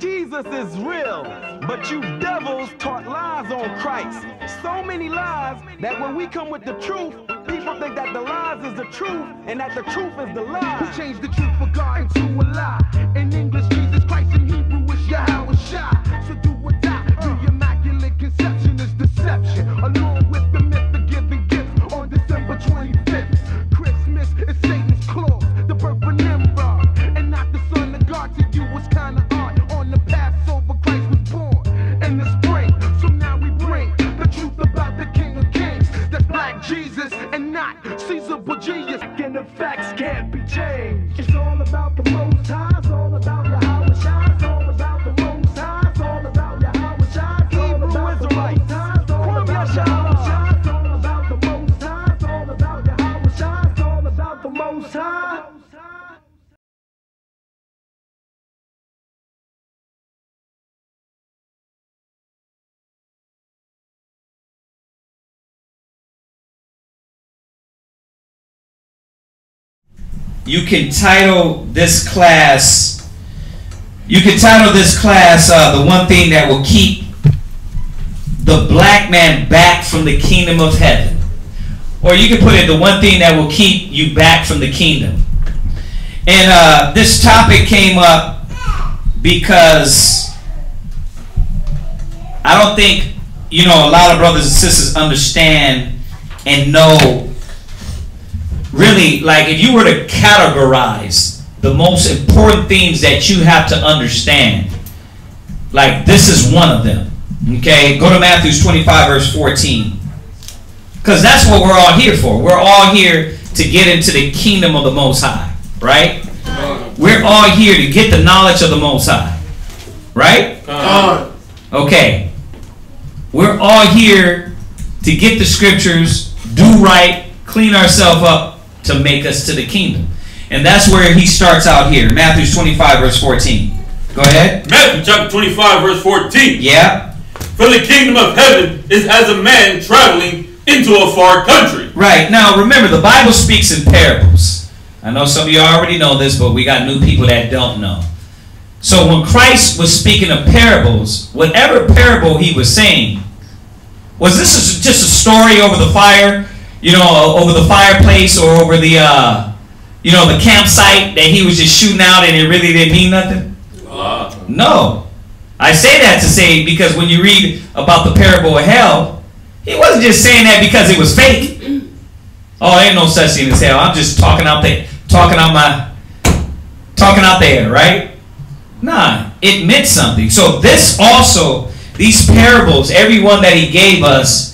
Jesus is real, but you devils taught lies on Christ. So many lies that when we come with the truth, people think that the lies is the truth and that the truth is the lie. Who changed the truth for God into a lie? In English, Jesus Christ. In Hebrew, it's Yahweh. So do or die. The immaculate conception is deception, along with the myth of giving gifts on December 25th. Christmas is Satan's clause, the birth of Nimrod, and not the son of God. To you was kind of odd. On the Passover, Christ was born in the spring. So now we bring the truth about the King of Kings. That's Black Jesus and not Caesar Borgias. And the facts can't be changed. It's all about the Most High. It's all about Yahweh. It's all about the Most High. It's all about Yahweh. It's all about the Most High. It's all about Yahweh. It's all about the Most High. It's all about Yahweh. It's all about the Most High. You can title this class, the one thing that will keep the black man back from the kingdom of heaven. Or you can put it, the one thing that will keep you back from the kingdom. And this topic came up because I don't think, a lot of brothers and sisters understand and know. Really, like if you were to categorize the most important things that you have to understand, like this is one of them. Okay, go to Matthew 25 verse 14. Because that's what we're all here for. We're all here to get into the kingdom of the Most High, right? We're all here to get the knowledge of the Most High, right? Okay. We're all here to get the scriptures, do right, clean ourselves up, to make us to the kingdom. And that's where he starts out here. Matthew 25 verse 14. Go ahead. Matthew chapter 25 verse 14. Yeah. For the kingdom of heaven is as a man traveling into a far country. Right. Now remember, the Bible speaks in parables. I know some of you already know this, but we got new people that don't know. So when Christ was speaking of parables, whatever parable he was saying, was this just a story over the fire? Over the fireplace or over the, the campsite that he was just shooting out and it really didn't mean nothing? No. I say that to say because when you read about the parable of hell, he wasn't just saying that because it was fake. Oh, ain't no such thing as hell. I'm just talking out there, right? Nah, it meant something. So this also, these parables, every one that he gave us,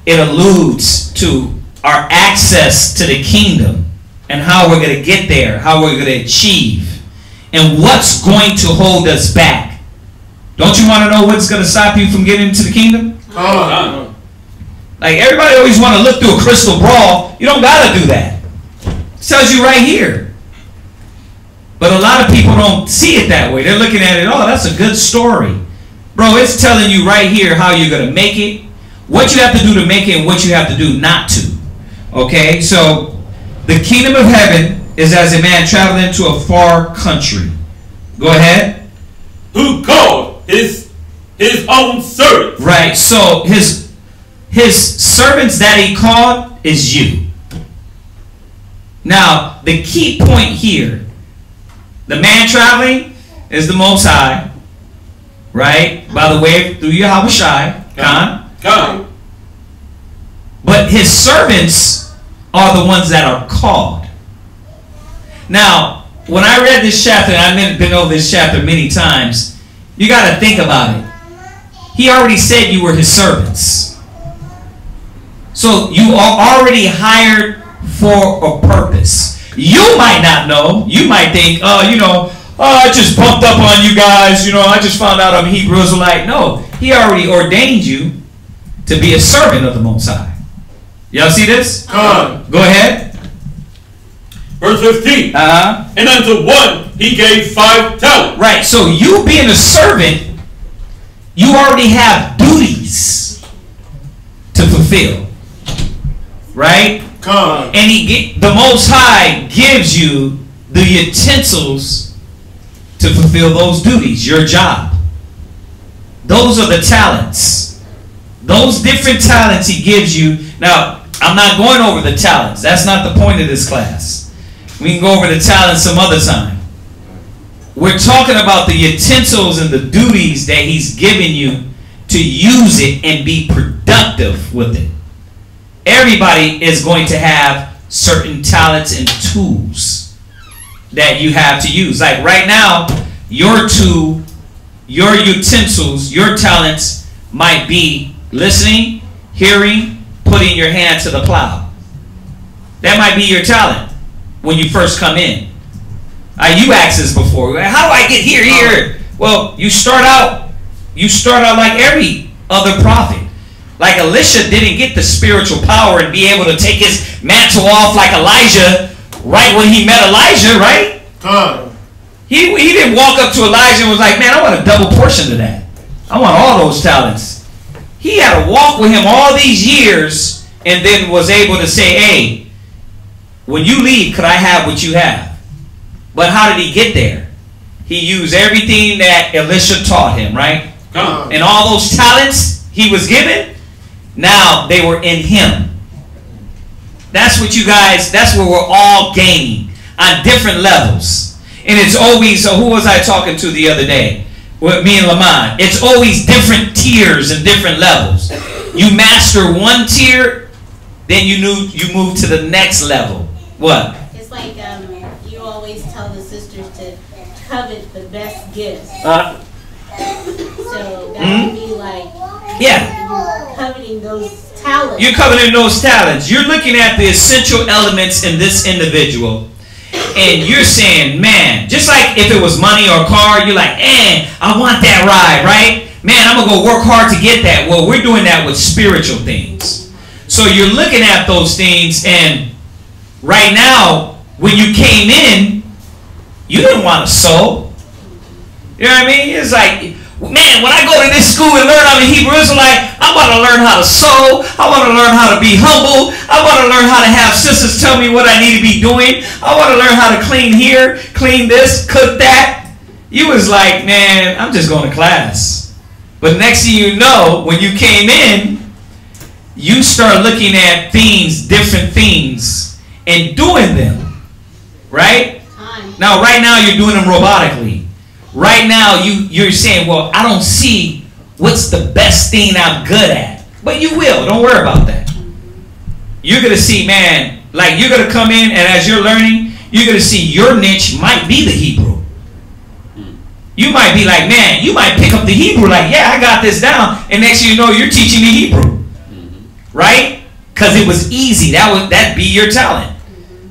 it alludes to our access to the kingdom and how we're going to get there, how we're going to achieve, and what's going to hold us back. Don't you want to know what's going to stop you from getting into the kingdom? Like everybody always want to look through a crystal ball. You don't got to do that. It tells you right here. But a lot of people don't see it that way. They're looking at it, oh, that's a good story. Bro, it's telling you right here how you're going to make it, what you have to do to make it, and what you have to do not to. Okay, so the kingdom of heaven is as a man traveling into a far country. Go ahead. Who called his own servants. Right, so his servants that he called is you. Now, the key point here, the man traveling is the Most High, right? By the way, through Yahweh Shai, Khan. But his servants are the ones that are called. Now, when I read this chapter, and I've been over this chapter many times, you got to think about it. He already said you were his servants. So you are already hired for a purpose. You might not know. You might think, I just bumped up on you guys. I just found out I'm a Hebrew Israelite. No, he already ordained you to be a servant of the Most High. Y'all see this? Go ahead. Verse 15. And unto one he gave 5 talents. Right. So you being a servant, you already have duties to fulfill. Right? And the Most High gives you the utensils to fulfill those duties, your job. Those are the talents. Those different talents he gives you. Now, I'm not going over the talents. That's not the point of this class. We can go over the talents some other time. We're talking about the utensils and the duties that he's given you to use it and be productive with it. Everybody is going to have certain talents and tools that you have to use. Like right now, your tool, your utensils, your talents might be listening, hearing, putting your hand to the plow. That might be your talent when you first come in. You asked this before. How do I get here? Well, you start out like every other prophet. Like Elisha didn't get the spiritual power and be able to take his mantle off like Elijah right when he met Elijah, right? He didn't walk up to Elijah and was like, man, I want a double portion of that. I want all those talents. He had to walk with him all these years and then was able to say, hey, when you leave, could I have what you have? But how did he get there? He used everything that Elisha taught him, right? And all those talents he was given, now they were in him. That's what you guys, that's where we're all gaining on different levels. And it's always, so who was I talking to the other day? With me and Lamont. It's always different tiers and different levels. You master one tier, then you move to the next level. What? It's like you always tell the sisters to covet the best gifts. So that would be like, you're coveting those talents. You're coveting those talents. You're looking at the essential elements in this individual, and you're saying, man, just like if it was money or a car, you're like, man, I want that ride, right? Man, I'm going to go work hard to get that. Well, we're doing that with spiritual things. So you're looking at those things, and right now, when you came in, you didn't want to sow. You know what I mean? It's like, man, when I go to this school and learn I'm a Hebrew Israelite, I want to learn how to sow. I want to learn how to be humble. I want to learn how to have sisters tell me what I need to be doing. I want to learn how to clean here, clean this, cook that. You was like, man, I'm just going to class. But next thing you know, when you came in, you start looking at things, different things, and doing them. Right? Now, right now, you're doing them robotically. Right now, you're saying, well, I don't see what's the best thing I'm good at. But you will. Don't worry about that. You're going to see, man, like you're going to come in, and as you're learning, you're going to see your niche might be the Hebrew. You might be like, man, you might pick up the Hebrew like, yeah, I got this down. And next thing you know, you're teaching the Hebrew. Right? Because it was easy. That'd be your talent.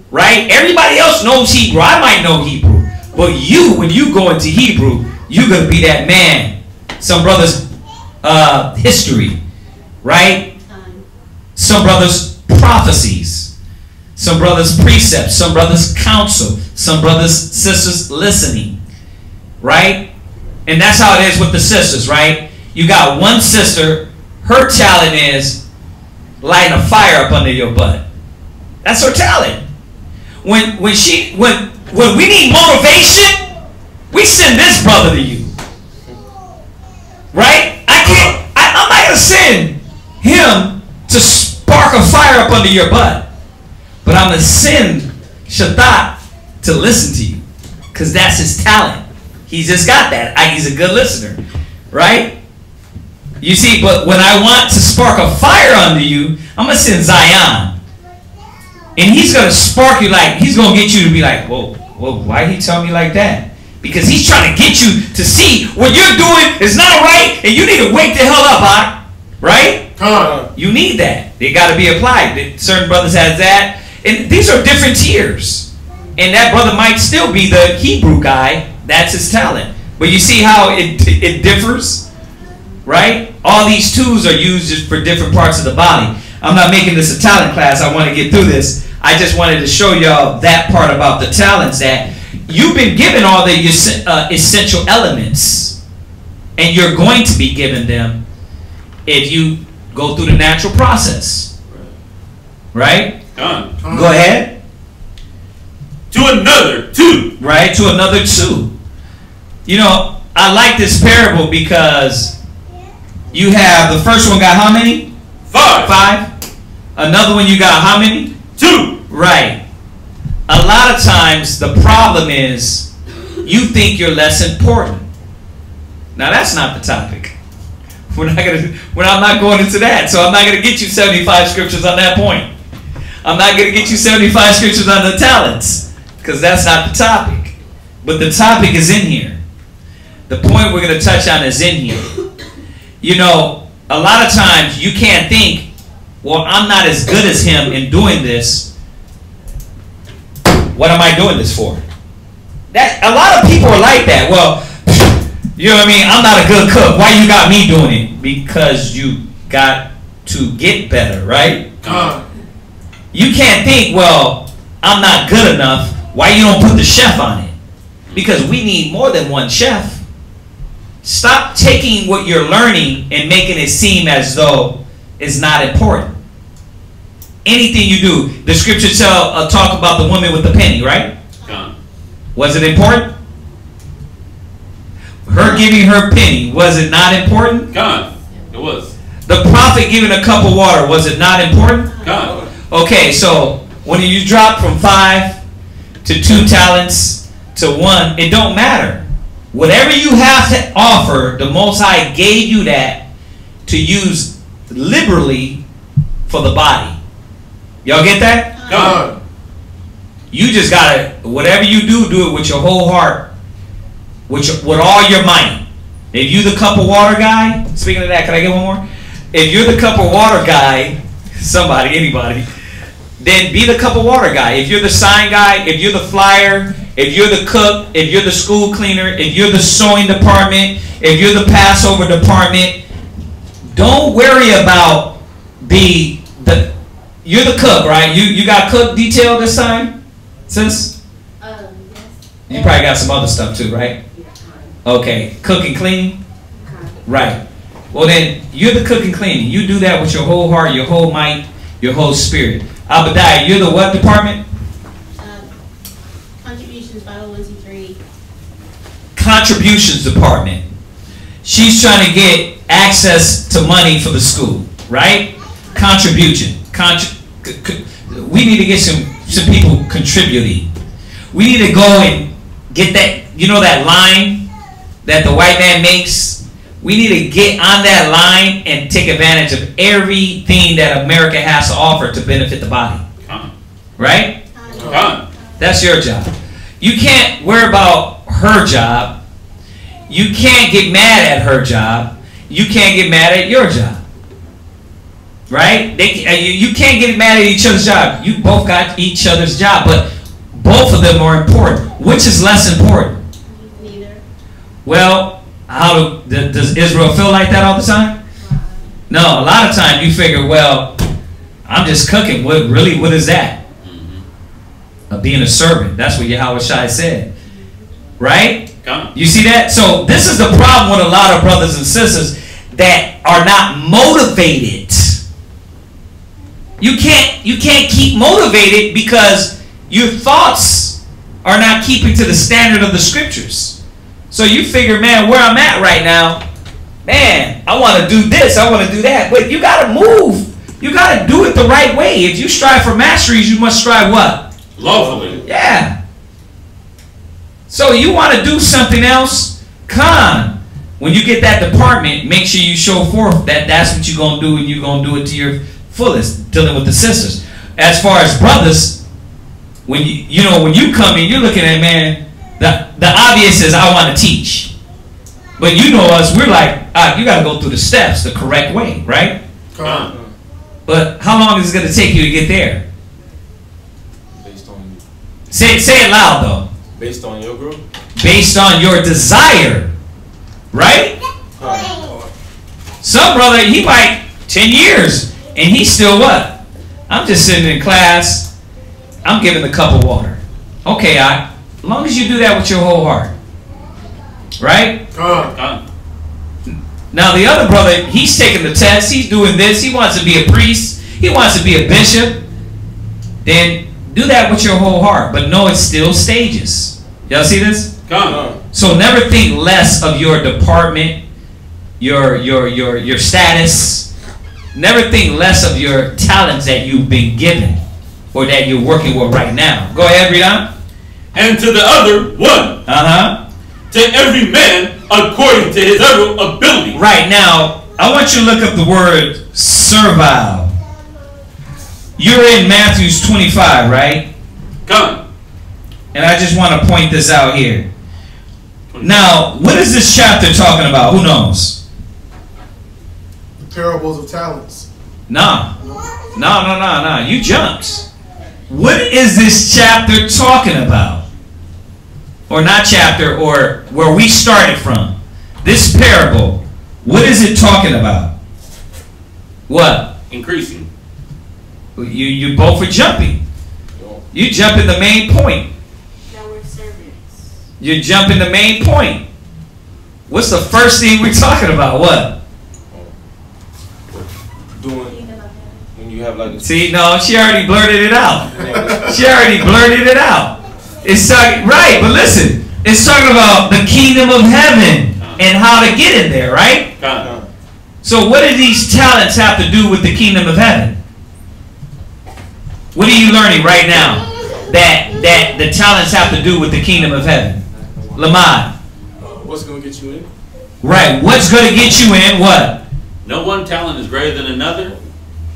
Right? Everybody else knows Hebrew. I might know Hebrew. But you, when you go into Hebrew, you're going to be that man. Some brothers' history, right? Some brothers' prophecies. Some brothers' precepts. Some brothers' counsel. Some brothers' sisters' listening, right? And that's how it is with the sisters, right? You got one sister, her talent is lighting a fire up under your butt. That's her talent. When we need motivation, we send this brother to you. Right? I'm not going to send him to spark a fire up under your butt. But I'm going to send Shaddai to listen to you. Because that's his talent. He's just got that. He's a good listener. Right? You see, but when I want to spark a fire under you, I'm going to send Zion. And he's going to spark you like, he's going to get you to be like, whoa, why did he tell me like that? Because he's trying to get you to see what you're doing is not right, and you need to wake the hell up, huh? Right? You need that. They got to be applied. Certain brothers has that. And these are different tiers. And that brother might still be the Hebrew guy. That's his talent. But you see how it differs? Right? All these tools are used for different parts of the body. I'm not making this a talent class. I want to get through this. I just wanted to show y'all that part about the talents, that you've been given all the essential elements, and you're going to be given them if you go through the natural process. Right? Go ahead. To another two. Right? To another two. You know, I like this parable because you have the first one got how many? 5. 5. Another one you got how many? 2. Right. A lot of times the problem is you think you're less important. Now that's not the topic. I'm not going into that. So I'm not going to get you 75 scriptures on that point. I'm not going to get you 75 scriptures on the talents because that's not the topic. But the topic is in here. The point we're going to touch on is in here. You know, a lot of times you can't think, well, I'm not as good as him in doing this. What am I doing this for? That a lot of people are like that. Well, you know what I mean? I'm not a good cook. Why you got me doing it? Because you got to get better, right? You can't think, well, I'm not good enough. Why you don't put the chef on it? Because we need more than one chef. Stop taking what you're learning and making it seem as though it's not important. Anything you do, the scripture talk about the woman with the penny, right? Was it important? Her giving her penny, was it not important? God, it was. The prophet giving a cup of water, was it not important? God. Okay, so when you drop from 5 to 2 talents to 1, it don't matter. Whatever you have to offer, the Most High gave you that to use liberally for the body. Y'all get that? God. You just gotta, whatever you do, do it with your whole heart, with all your might. If you the cup of water guy, speaking of that, can I get one more? If you're the cup of water guy, somebody, anybody, then be the cup of water guy. If you're the sign guy, if you're the flyer, if you're the cook, if you're the school cleaner, if you're the sewing department, if you're the Passover department, don't worry about you're the cook, right? You got cook detail this time, sis? Yes. You probably got some other stuff too, right? Okay, cook and clean? Right. Well then, you're the cook and cleaning. You do that with your whole heart, your whole might, your whole spirit. Abadiah, you're the what department? Contributions, 501c3. Contributions department. She's trying to get access to money for the school, right? Contribution. We need to get some people contributing. We need to go and get that, you know, that line that the white man makes. We need to get on that line and take advantage of everything that America has to offer to benefit the body. Right? That's your job. You can't worry about her job. You can't get mad at her job. You can't get mad at your job. Right? You can't get mad at each other's job. You both got each other's job, but both of them are important. Which is less important? Neither. Well, does Israel feel like that all the time? No, a lot of times you figure, well, I'm just cooking. What is that? Being a servant. That's what Yahweh Shai said. Right? You see that? So this is the problem with a lot of brothers and sisters that are not motivated. You can't keep motivated because your thoughts are not keeping to the standard of the scriptures. So you figure, man, where I'm at right now, man, I want to do this, I want to do that. But you got to move. You got to do it the right way. If you strive for masteries, you must strive what? Lawfully. Yeah. So you want to do something else? When you get that department, make sure you show forth that that's what you're going to do, and you're going to do it to your fullest, dealing with the sisters. As far as brothers, when you come in, you're looking at, man, the obvious is I want to teach. But you know us, we're like, you got to go through the steps the correct way, right? But how long is it going to take you to get there? Based on you. Say it loud though. Based on your group? Based on your desire. Right? Some brother, he might 10 years and he's still what? I'm just sitting in class, I'm giving the cup of water. Okay, as long as you do that with your whole heart. Right? Now the other brother, he's taking the test, he's doing this, he wants to be a priest, he wants to be a bishop. Then do that with your whole heart, but know it's still stages. Y'all see this? So never think less of your department, your status. Never think less of your talents that you've been given or that you're working with right now. Go ahead, read on. And to the other, one. To every man according to his own ability. Right, now, I want you to look up the word servile. You're in Matthew 25, right? Come. And I just want to point this out here. Now, what is this chapter talking about? Who knows? The parables of talents. No. You jumped. What is this chapter talking about? Or not chapter, or where we started from. This parable, what is it talking about? What? Increasing. You both are jumping. You jump in the main point. That we're servants. You jump in the main point. What's the first thing we're talking about? What? Doing when you have like. See, no, she already blurted it out. She already blurted it out. It's talking right, but listen, it's talking about the kingdom of heaven and how to get in there, right? So what do these talents have to do with the kingdom of heaven? What are you learning right now that the talents have to do with the kingdom of heaven? Lamad. What's going to get you in? Right. What's going to get you in? What? No one talent is greater than another,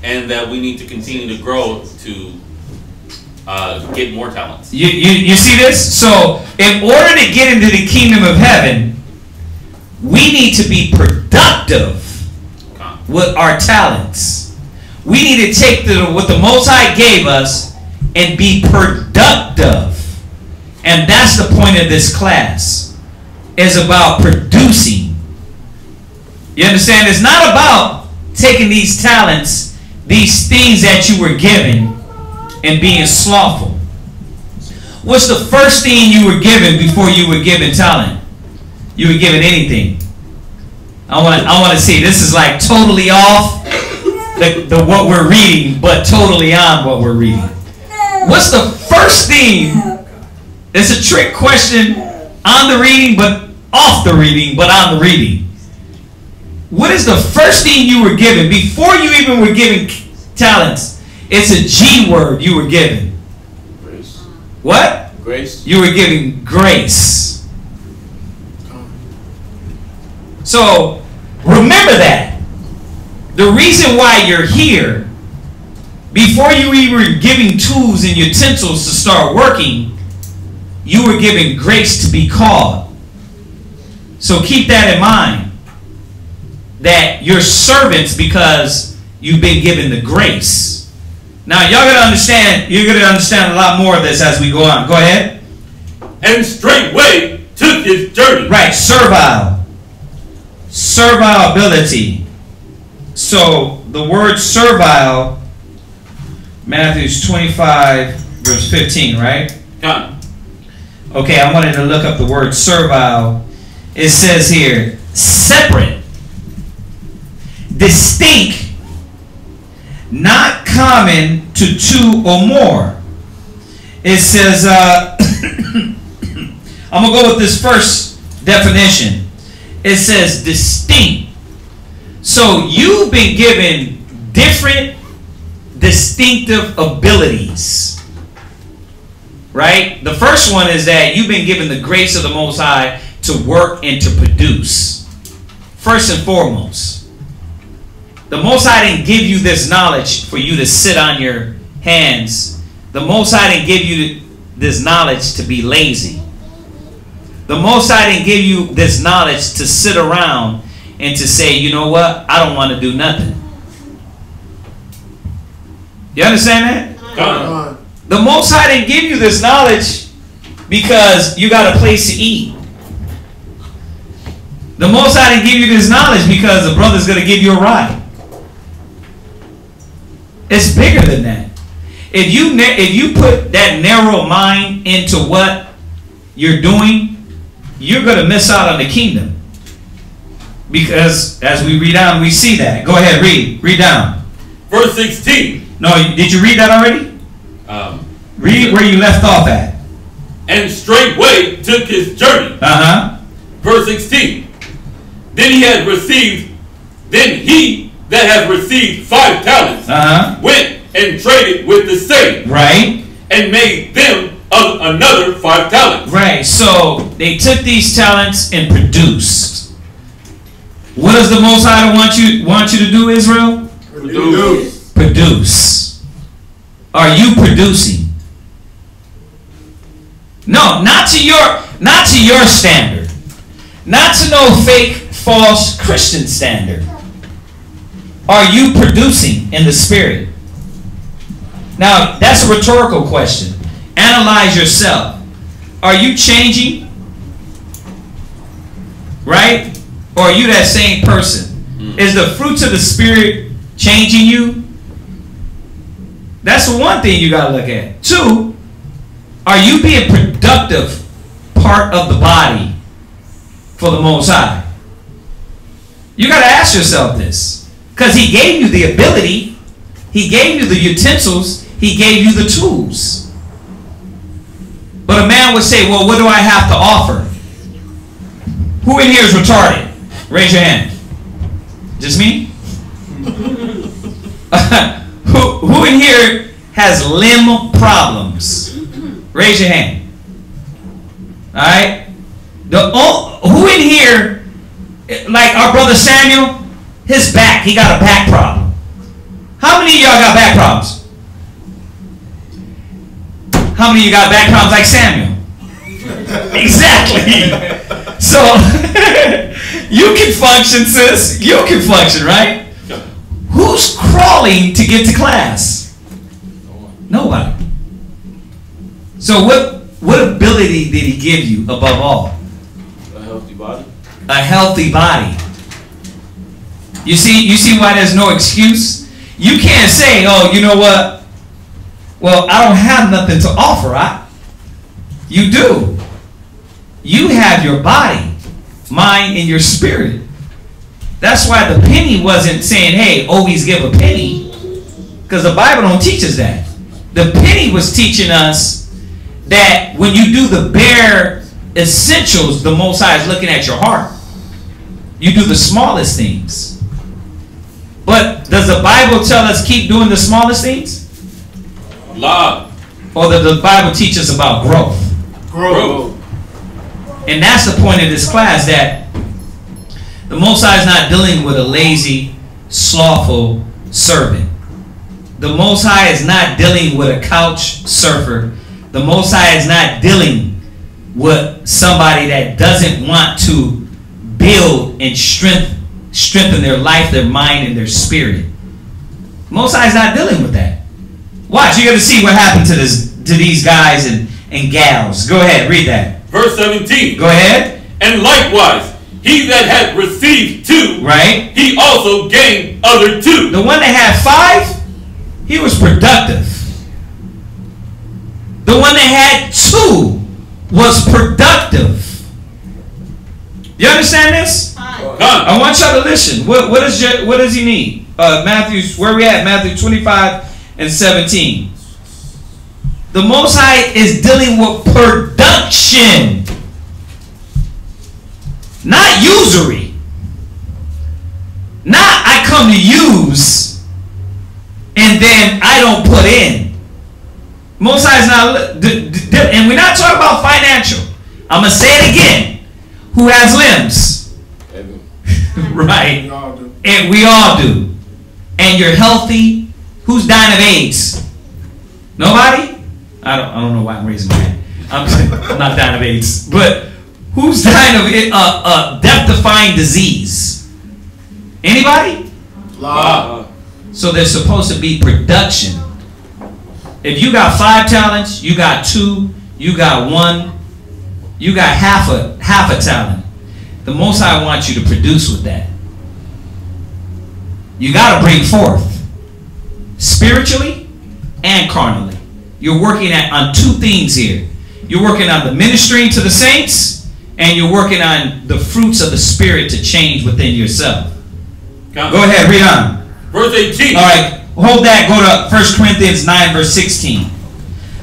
and that we need to continue to grow to get more talents. You see this? So in order to get into the kingdom of heaven, we need to be productive with our talents. We need to take what the Most High gave us and be productive. And that's the point of this class. It's about producing. You understand? It's not about taking these talents, these things that you were given, and being slothful. What's the first thing you were given before you were given talent? You were given anything. I want to see. This is like totally off the what we're reading, but totally on what we're reading. What's the first thing? It's a trick question on the reading, but off the reading, but on the reading. What is the first thing you were given before you even were given talents? It's a G word you were given. Grace. What? Grace. You were given grace. So remember that. The reason why you're here, before you even were giving tools and utensils to start working, you were given grace to be called. So keep that in mind. That you're servants because you've been given the grace. Now y'all gotta understand, you're gonna understand a lot more of this as we go on. Go ahead. And straightway took his journey. Right, servile. Servility. So the word servile, Matthew 25, verse 15, right? Come. Okay, I wanted to look up the word servile. It says here, separate, distinct, not common to two or more. It says, I'm going to go with this first definition. It says distinct. So you've been given different distinctive abilities. Right? The first one is that you've been given the grace of the Most High to work and to produce. First and foremost. The Most High didn't give you this knowledge for you to sit on your hands. The Most High didn't give you this knowledge to be lazy. The Most High didn't give you this knowledge to sit around and to say, you know what, I don't want to do nothing. You understand that? The Most High didn't give you this knowledge because you got a place to eat. The Most High didn't give you this knowledge because the brother's going to give you a ride. It's bigger than that. If you put that narrow mind into what you're doing, you're going to miss out on the kingdom. Because as we read on, we see that. Go ahead, read down. Verse 16. No, did you read that already? Read where you left off at. And straightway took his journey. Uh-huh. Verse 16. Then he that had received 5 talents went and traded with the same. Right. And made them another 5 talents. Right. So they took these talents and produced. What does the Most High want you to do, Israel? Produce. Produce. Are you producing? No, not to your standard. Not to no fake, false Christian standard. Are you producing in the spirit? Now, that's a rhetorical question. Analyze yourself. Are you changing? Right? Or are you that same person? Is the fruits of the spirit changing you? That's the one thing you got to look at. 2, are you being productive part of the body for the Most High? You got to ask yourself this. Because he gave you the ability. He gave you the utensils. He gave you the tools. But a man would say, well, what do I have to offer? Who in here is retarded? Raise your hand. Just me? Who in here has limb problems? Raise your hand. Alright? Who in here, like our brother Samuel, his back, he got a back problem. How many of y'all got back problems? How many of you got back problems like Samuel? Exactly. So, you can function, sis. You can function, right? Who's crawling to get to class? Nobody. So what ability did he give you above all? A healthy body. A healthy body. You see why there's no excuse? You can't say, oh, you know what? Well, I don't have nothing to offer. You do. You have your body, mind, and your spirit. That's why the penny wasn't saying, hey, always give a penny. Because the Bible don't teach us that. The penny was teaching us that when you do the bare essentials, the Most High is looking at your heart. You do the smallest things. But does the Bible tell us keep doing the smallest things? Love. Or does the Bible teach us about growth? Growth. And that's the point of this class, that the Most High is not dealing with a lazy, slothful servant. The Most High is not dealing with a couch surfer. The Most High is not dealing with somebody that doesn't want to build and strengthen their life, their mind, and their spirit. Most High is not dealing with that. Watch, you're going to see what happened to these guys and gals. Go ahead, read that. Verse 17. Go ahead. And likewise, he that had received 2, right, he also gained other 2. The one that had 5, he was productive. The one that had 2 was productive. You understand this? I want y'all to listen. What does he need? Matthew, where we at? Matthew 25:17. The Most High is dealing with production, not usury. Not I come to use and then I don't put in. Most High is not, and we're not talking about financial. I'm gonna say it again. Who has limbs? Right. And we all do. And you're healthy. Who's dying of AIDS? Nobody? I don't know why I'm raising my hand. I'm not dying of AIDS. But who's dying of death-defying disease? Anybody? So there's supposed to be production. If you got 5 talents, you got 2, you got 1, you got half a talent. The Most High wants you to produce with that. You got to bring forth spiritually and carnally. You're working on 2 things here. You're working on the ministering to the saints, and you're working on the fruits of the Spirit to change within yourself. Go ahead, read on. Verse 18. All right, hold that. Go to 1 Corinthians 9, verse 16.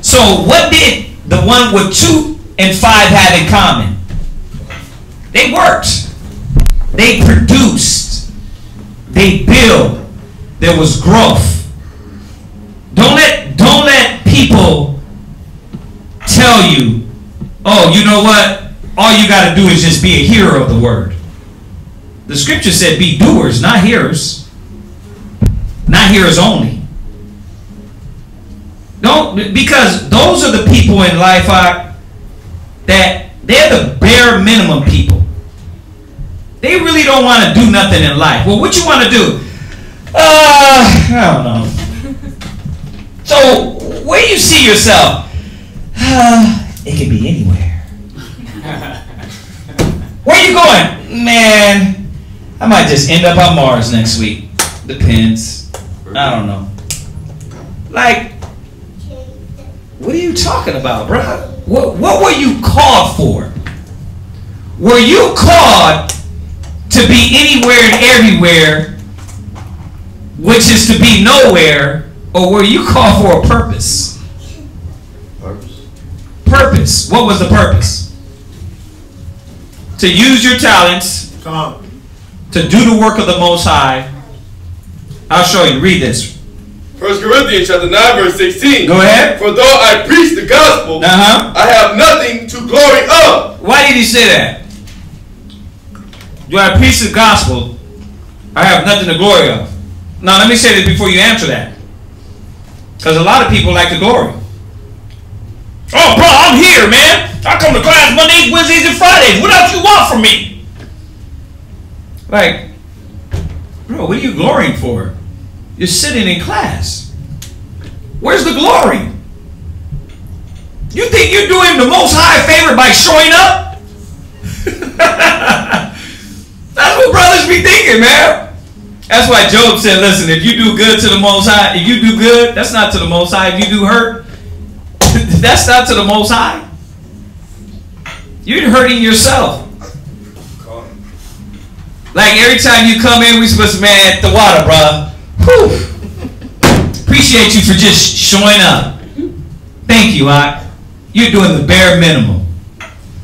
So what did the one with 2 and 5 have in common? They worked. They produced. They built. There was growth. Don't let people tell you, oh, you know what? All you got to do is just be a hearer of the word. The scripture said be doers, not hearers. Not hearers only. Don't, because those are the people in life that they're the bare minimum people. They really don't want to do nothing in life. Well, what you want to do? I don't know. So, where you see yourself? It can be anywhere. Where you going? Man, I might just end up on Mars next week. Depends. I don't know. Like, what are you talking about, bro? What were you called for? Were you called to be anywhere and everywhere, which is to be nowhere, or were you called for a purpose? Purpose. What was the purpose? To use your talents. Come on. To do the work of the Most High. I'll show you. Read this. 1 Corinthians chapter 9 verse 16. Go ahead. For though I preach the gospel, I have nothing to glory of. Why did he say that? Do I preach the gospel? I have nothing to glory of. Now let me say this before you answer that. Because a lot of people like to glory. Oh, bro, I'm here, man. I come to class Mondays, Wednesdays, and Fridays. What else you want from me? Like, bro, what are you glorying for? You're sitting in class. Where's the glory? You think you're doing the Most High a favor by showing up? That's what brothers be thinking, man. That's why Job said, listen, if you do good to the Most High, if you do good, that's not to the Most High. If you do hurt, that's not to the Most High. You're hurting yourself. Like every time you come in, we supposed to, man, at the water, bruh. Whew. Appreciate you for just showing up. Thank you, you're doing the bare minimum.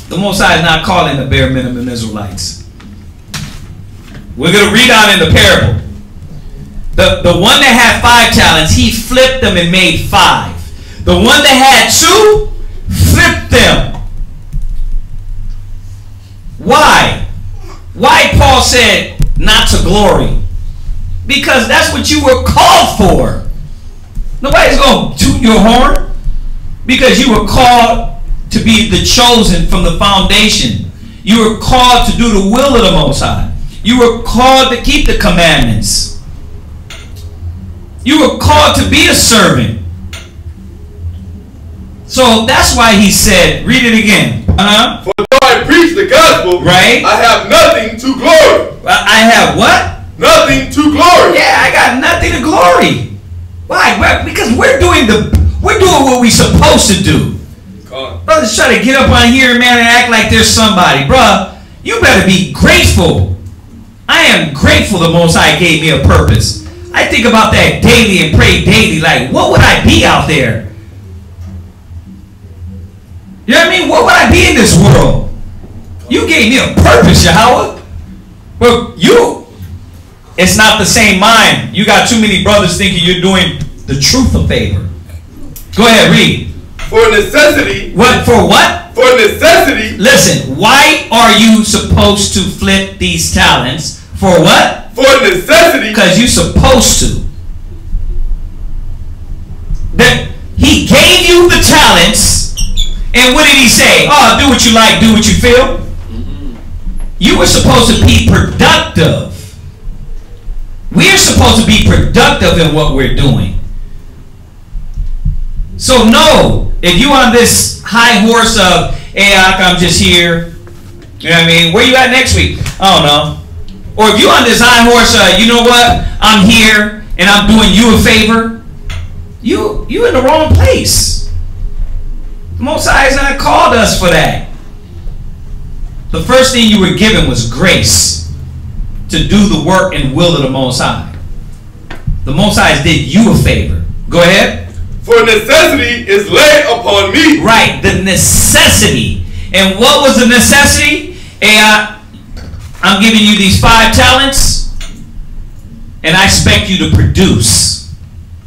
The Most High is not calling the bare minimum Israelites. We're going to read on in the parable. The one that had 5 talents, he flipped them and made 5. The one that had 2, flipped them. Why? Why Paul said not to glory? Because that's what you were called for. Nobody's going to toot your horn. Because you were called to be the chosen from the foundation. You were called to do the will of the Most High. You were called to keep the commandments. You were called to be a servant. So that's why he said, read it again. For though I preach the gospel, right? I have nothing to glory. I have what? Nothing to glory. Yeah, I got nothing to glory. Why? Because we're doing what we're supposed to do. Brothers try to get up on here, man, and act like there's somebody. Bruh, you better be grateful. I am grateful the Most High gave me a purpose. I think about that daily and pray daily. Like, what would I be out there? You know what I mean? What would I be in this world? You gave me a purpose, Yahweh. But it's not the same mind. You got too many brothers thinking you're doing the truth a favor. Go ahead, read. For necessity. What? For what? For necessity. Listen, why are you supposed to flip these talents? For what? For necessity. Because you're supposed to. That he gave you the talents, and what did he say? Oh, do what you like, do what you feel. You were supposed to be productive. We're supposed to be productive in what we're doing. So no, if you on this high horse of, hey, I'm just here, you know what I mean? Where you at next week? I don't know. Or if you on this high horse of, you know what? I'm here and I'm doing you a favor. You in the wrong place. The Most High has not called us for that. The first thing you were given was grace to do the work and will of the Most High. The Most High did you a favor. Go ahead. For necessity is laid upon me. Right, the necessity. And what was the necessity? I'm giving you these 5 talents, and I expect you to produce.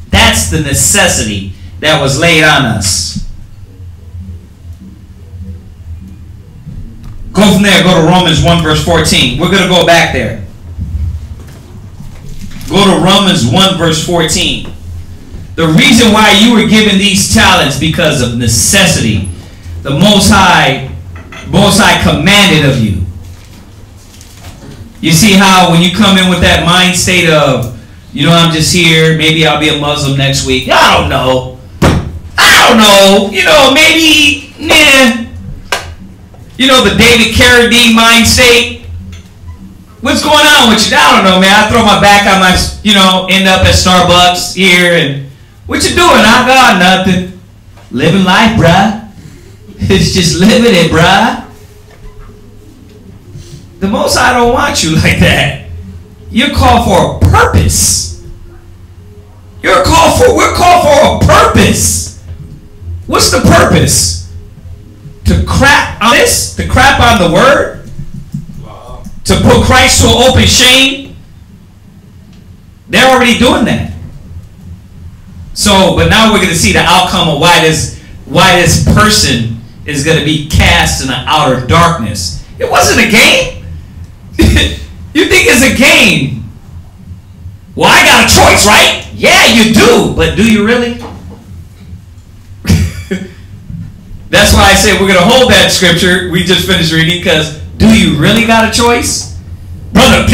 That's the necessity that was laid on us. Go from there. Go to Romans 1 verse 14. We're going to go back there. Go to Romans 1 verse 14. The reason why you were given these talents because of necessity. The Most High commanded of you. You see how when you come in with that mind state of, you know, I'm just here, maybe I'll be a Muslim next week. I don't know. You know, maybe, nah. You know, the David Carradine mind state. What's going on with you? I don't know, man. I throw my back on my, you know, end up at Starbucks here and what you doing? I got nothing. Living life, bruh. It's just living it, bruh. The Most High don't want you like that. You're called for a purpose. We're called for a purpose. What's the purpose? To crap on this? To crap on the word? Wow. To put Christ to an open shame? They're already doing that. So, but now we're going to see the outcome of why this person is going to be cast in the outer darkness. It wasn't a game. You think it's a game? Well, I got a choice, right? Yeah, you do. But do you really? That's why I said we're going to hold that scripture we just finished reading, because do you really got a choice? Brother,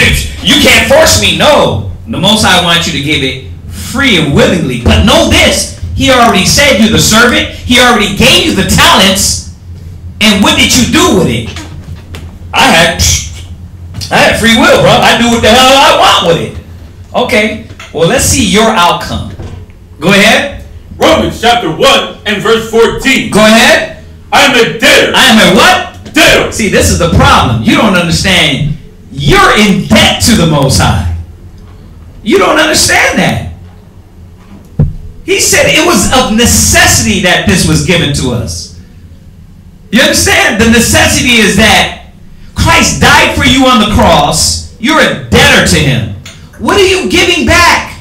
you can't force me. No. The Most High wants you to give it free and willingly. But know this. He already said you're the servant. He already gave you the talents. And what did you do with it? I had free will, bro. I do what the hell I want with it. Okay. Well, let's see your outcome. Go ahead. Romans chapter 1 and verse 14. Go ahead. I am a debtor. I am a what? Debtor. See, this is the problem. You don't understand. You're in debt to the Most High. You don't understand that. He said it was of necessity that this was given to us. You understand? The necessity is that Christ died for you on the cross. You're a debtor to him. What are you giving back?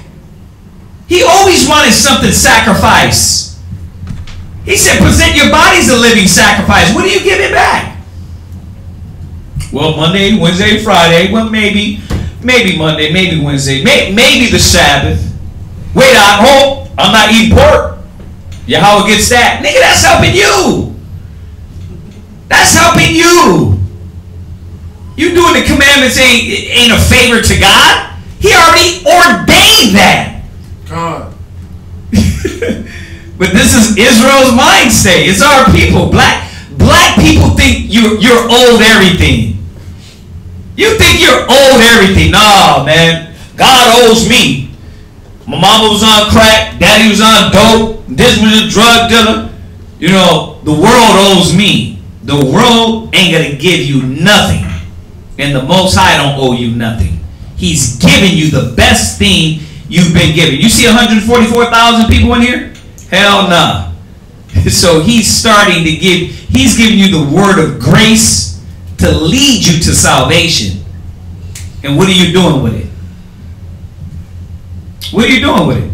He always wanted something sacrificed. He said, present your bodies a living sacrifice. What are you giving back? Well, Monday, Wednesday, Friday. Well, maybe Monday, maybe Wednesday, maybe the Sabbath. Wait, I hope I'm not eating pork. Yahweh gets that. Nigga, that's helping you. That's helping you. You doing the commandments ain't a favor to God. He already ordained that. God. But this is Israel's mind state. It's our people. Black people think you're owed everything. You think you're owed everything. Nah, man. God owes me. My mama was on crack. Daddy was on dope. This was a drug dealer. You know, the world owes me. The world ain't going to give you nothing. And the Most High don't owe you nothing. He's giving you the best thing you've been given. You see 144,000 people in here? Hell nah. So he's giving you the word of grace to lead you to salvation. And what are you doing with it? What are you doing with it?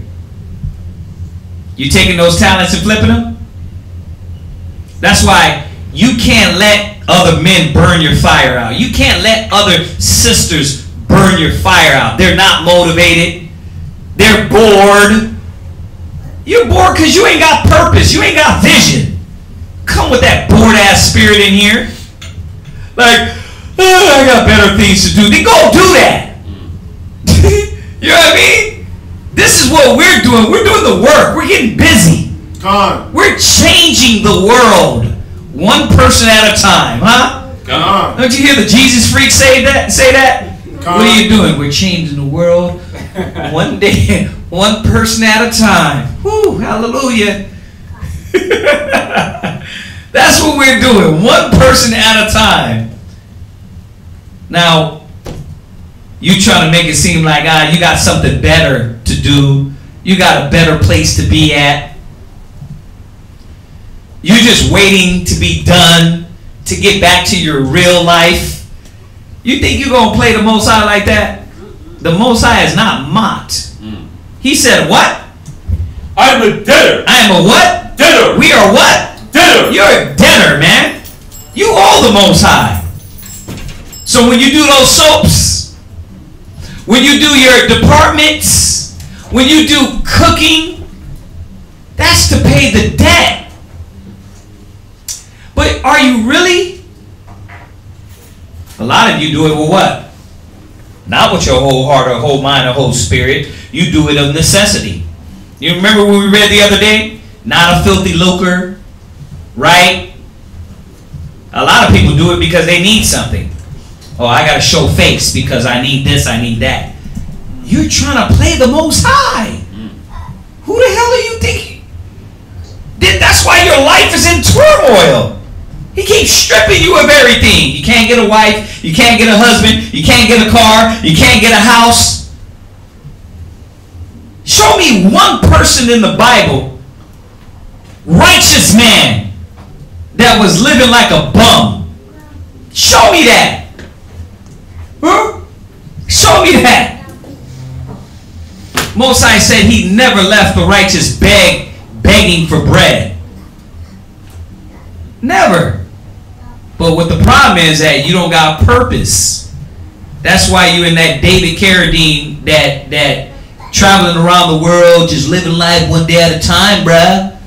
You taking those talents and flipping them? That's why you can't let other men burn your fire out. You can't let other sisters burn your fire out. They're not motivated. They're bored. You're bored because you ain't got purpose. You ain't got vision. Come with that bored ass spirit in here. Like, oh, I got better things to do. Then go do that. You know what I mean? This is what we're doing. We're doing the work. We're getting busy. God. We're changing the world one person at a time, huh? God. Don't you hear the Jesus freak say that? God. What are you doing? We're changing the world one day, one person at a time. Whew, hallelujah. That's what we're doing, one person at a time. Now, you trying to make it seem like you got something better to do. You got a better place to be at. You're just waiting to be done to get back to your real life. You think you're going to play the Most High like that? The Most High is not mocked. He said what? I'm a debtor. I am a what? Debtor. We are what? Debtor. You're a debtor, man. You owe the Most High. So when you do those soaps, when you do your departments, when you do cooking, that's to pay the debt. But are you really? A lot of you do it with what? Not with your whole heart or whole mind or whole spirit. You do it of necessity. You remember when we read the other day? Not a filthy lucre, right? A lot of people do it because they need something. Oh, I got to show face because I need this, I need that. You're trying to play the Most High. Who the hell are you thinking? That's why your life is in turmoil. He keeps stripping you of everything. You can't get a wife. You can't get a husband. You can't get a car. You can't get a house. Show me one person in the Bible, righteous man, that was living like a bum. Show me that. Huh? Show me that. Most High said he never left the righteous begging for bread. Never. But what the problem is that you don't got purpose. That's why you in that David Carradine that traveling around the world just living life one day at a time, bruh.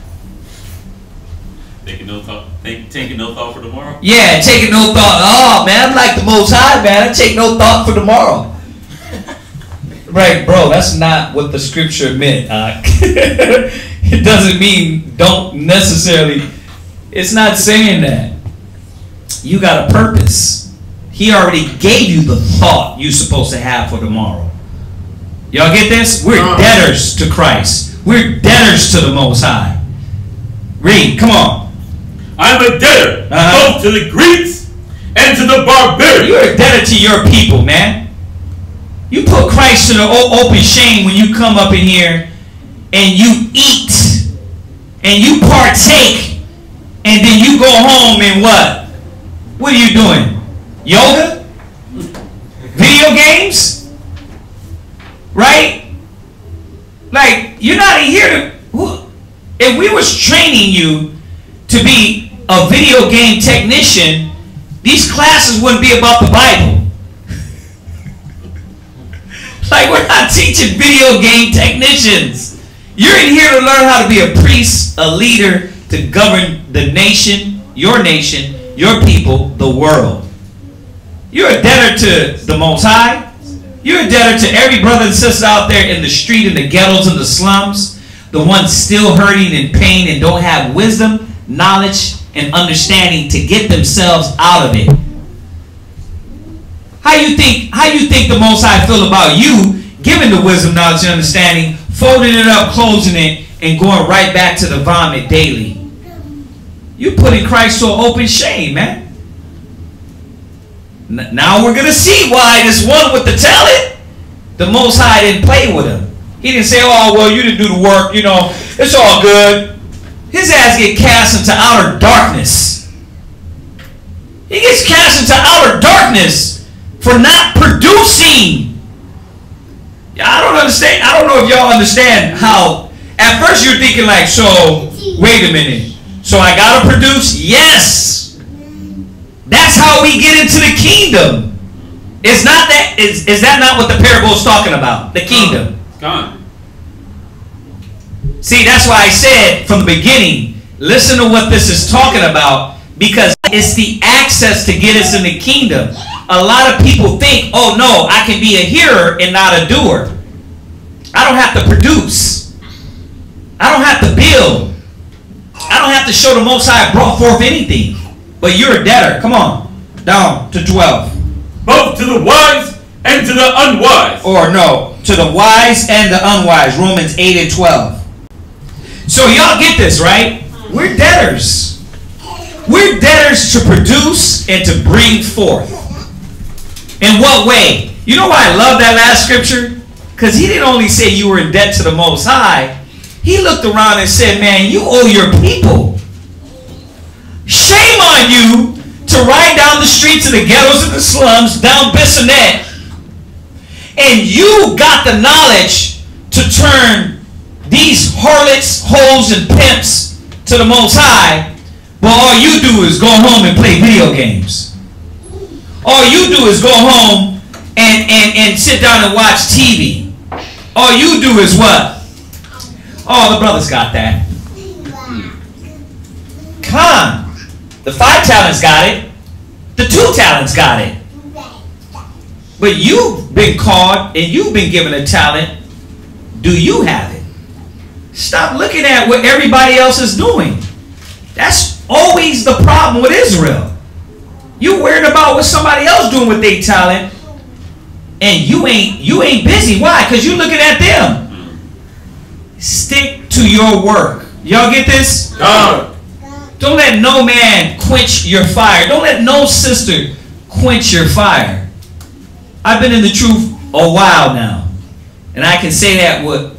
Taking no thought for tomorrow? Yeah, taking no thought. Oh man, I'm like the Most High, man. I take no thought for tomorrow. Right, bro, that's not what the scripture meant. It doesn't mean don't necessarily. It's not saying that. You got a purpose. He already gave you the thought you're supposed to have for tomorrow. Y'all get this? We're debtors to Christ. We're debtors to the Most High. Read, come on. I'm a debtor, both to the Greeks and to the barbarians. You're a debtor to your people, man. You put Christ to the open shame when you come up in here and you eat and you partake and then you go home and what? What are you doing? Yoga? Video games? Right? Like, you're not here to... If we was training you to be a video game technician, these classes wouldn't be about the Bible. Like, we're not teaching video game technicians. You're in here to learn how to be a priest, a leader, to govern the nation, your people, the world. You're a debtor to the Most High. You're a debtor to every brother and sister out there in the street, in the ghettos, in the slums, the ones still hurting and pain and don't have wisdom, knowledge, and understanding to get themselves out of it. How you think the Most High feel about you giving the wisdom, knowledge, and understanding, folding it up, closing it, and going right back to the vomit daily? You putting Christ to an open shame, man. Now we're going to see why this one with the talent, the Most High didn't play with him. He didn't say, oh, well, you didn't do the work, you know, it's all good. His ass get cast into outer darkness. He gets cast into outer darkness for not producing. I don't understand. I don't know if y'all understand how, at first you're thinking like, so, wait a minute. So I got to produce? Yes. That's how we get into the kingdom. Is that not what the parable is talking about? The kingdom. Gone. See, that's why I said from the beginning, listen to what this is talking about, because it's the access to get us in the kingdom. A lot of people think, oh no, I can be a hearer and not a doer. I don't have to produce. I don't have to build. I don't have to show the Most High brought forth anything. But you're a debtor. Come on. Down to 12. Both to the wise and to the unwise. Or no, to the wise and the unwise. Romans 8 and 12. So y'all get this, right? We're debtors. We're debtors to produce and to bring forth. In what way? You know why I love that last scripture? Because he didn't only say you were in debt to the Most High. He looked around and said, man, you owe your people. Shame on you to ride down the streets of the ghettos and the slums, down Bissonnette, and you got the knowledge to turn these harlots, hoes, and pimps to the Most High, but all you do is go home and play video games. All you do is go home and sit down and watch TV. All you do is what? Oh, the brothers got that. Come. The 5 talents got it. The 2 talents got it. But you've been called and you've been given a talent. Do you have it? Stop looking at what everybody else is doing. That's always the problem with Israel. You worried about what somebody else doing with their talent, and you ain't busy. Why? Because you looking at them. Stick to your work. Y'all get this? Don't let no man quench your fire. Don't let no sister quench your fire. I've been in the truth a while now, and I can say that with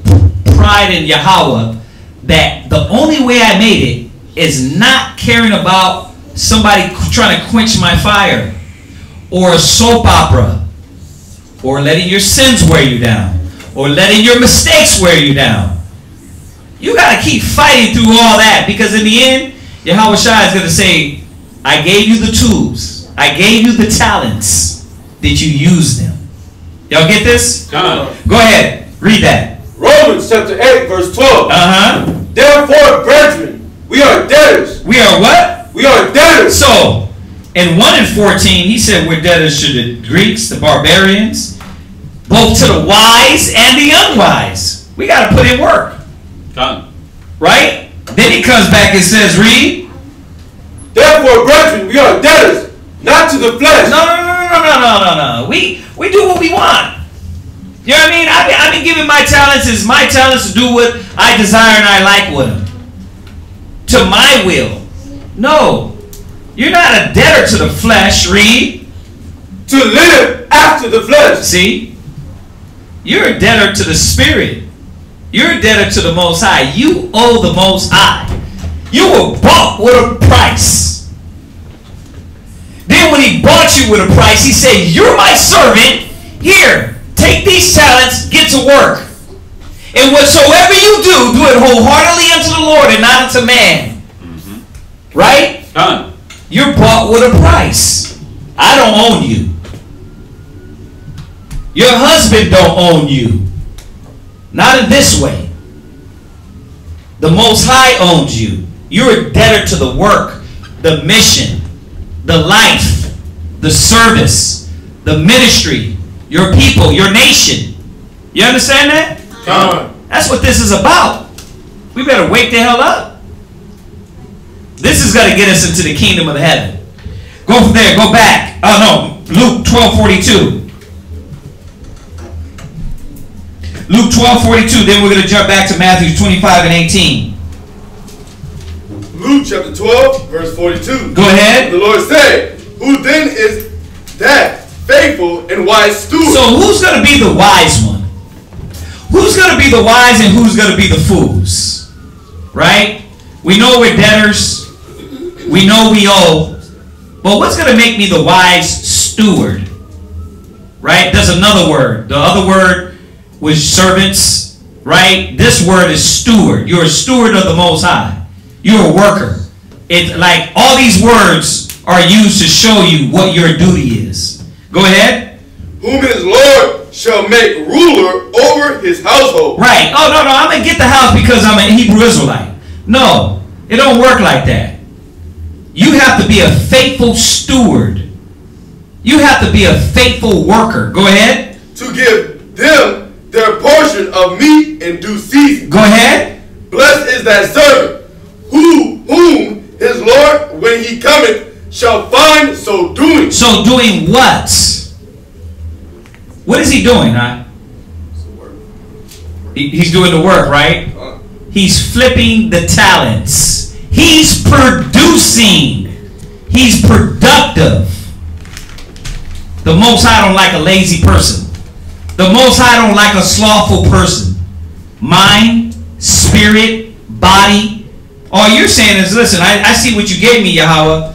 pride in Yahweh, that the only way I made it is not caring about somebody trying to quench my fire, or a soap opera, or letting your sins wear you down, or letting your mistakes wear you down. You got to keep fighting through all that, because in the end, Yahweh Shai is going to say, I gave you the tools. I gave you the talents. Did you use them? Y'all get this? Go ahead. Read that. Romans chapter 8, verse 12. Therefore, brethren, we are debtors. We are what? We are debtors. So, in 1 and 14, he said we're debtors to the Greeks, the barbarians, both to the wise and the unwise. We got to put in work. Right? Then he comes back and says, read. Therefore, brethren, we are debtors, not to the flesh. No. We do what we want. You know what I mean? I've been giving my talents as my talents to do what I desire and I like with them. To my will. No. You're not a debtor to the flesh, read. To live after the flesh. See? You're a debtor to the spirit. You're a debtor to the Most High. You owe the Most High. You were bought with a price. Then when he bought you with a price, he said, you're my servant. Here, take these talents, get to work. And whatsoever you do, do it wholeheartedly unto the Lord and not unto man. Right? You're bought with a price. I don't own you. Your husband don't own you. Not in this way. The Most High owns you. You're a debtor to the work, the mission, the life, the service, the ministry, your people, your nation. You understand that? That's what this is about. We better wake the hell up. This is going to get us into the kingdom of heaven. Go from there. Go back. Oh no. Luke 12:42. Luke 12:42. Then we're going to jump back to Matthew 25 and 18. Luke chapter 12, verse 42. Go ahead. The Lord said, who then is that faithful and wise steward? So who's going to be the wise one? Who's going to be the wise and who's going to be the fools? Right? We know we're debtors. We know we owe. But what's going to make me the wise steward? Right? There's another word. The other word was servants. Right? This word is steward. You're a steward of the Most High. You're a worker. It's like all these words are used to show you what your duty is. Go ahead. Whom his Lord shall make ruler over his household. Right. Oh, no. I'm going to get the house because I'm a Hebrew Israelite. No. It don't work like that. You have to be a faithful steward. You have to be a faithful worker. Go ahead. To give them their portion of meat in due season. Go ahead. Blessed is that servant whom his Lord, when he cometh, shall find so doing. So doing what? What is he doing, huh? He's doing the work, right? He's flipping the talents. He's producing. He's productive. The Most High don't like a lazy person. The Most High don't like a slothful person. Mind, spirit, body. All you're saying is, listen, I see what you gave me, Yahweh,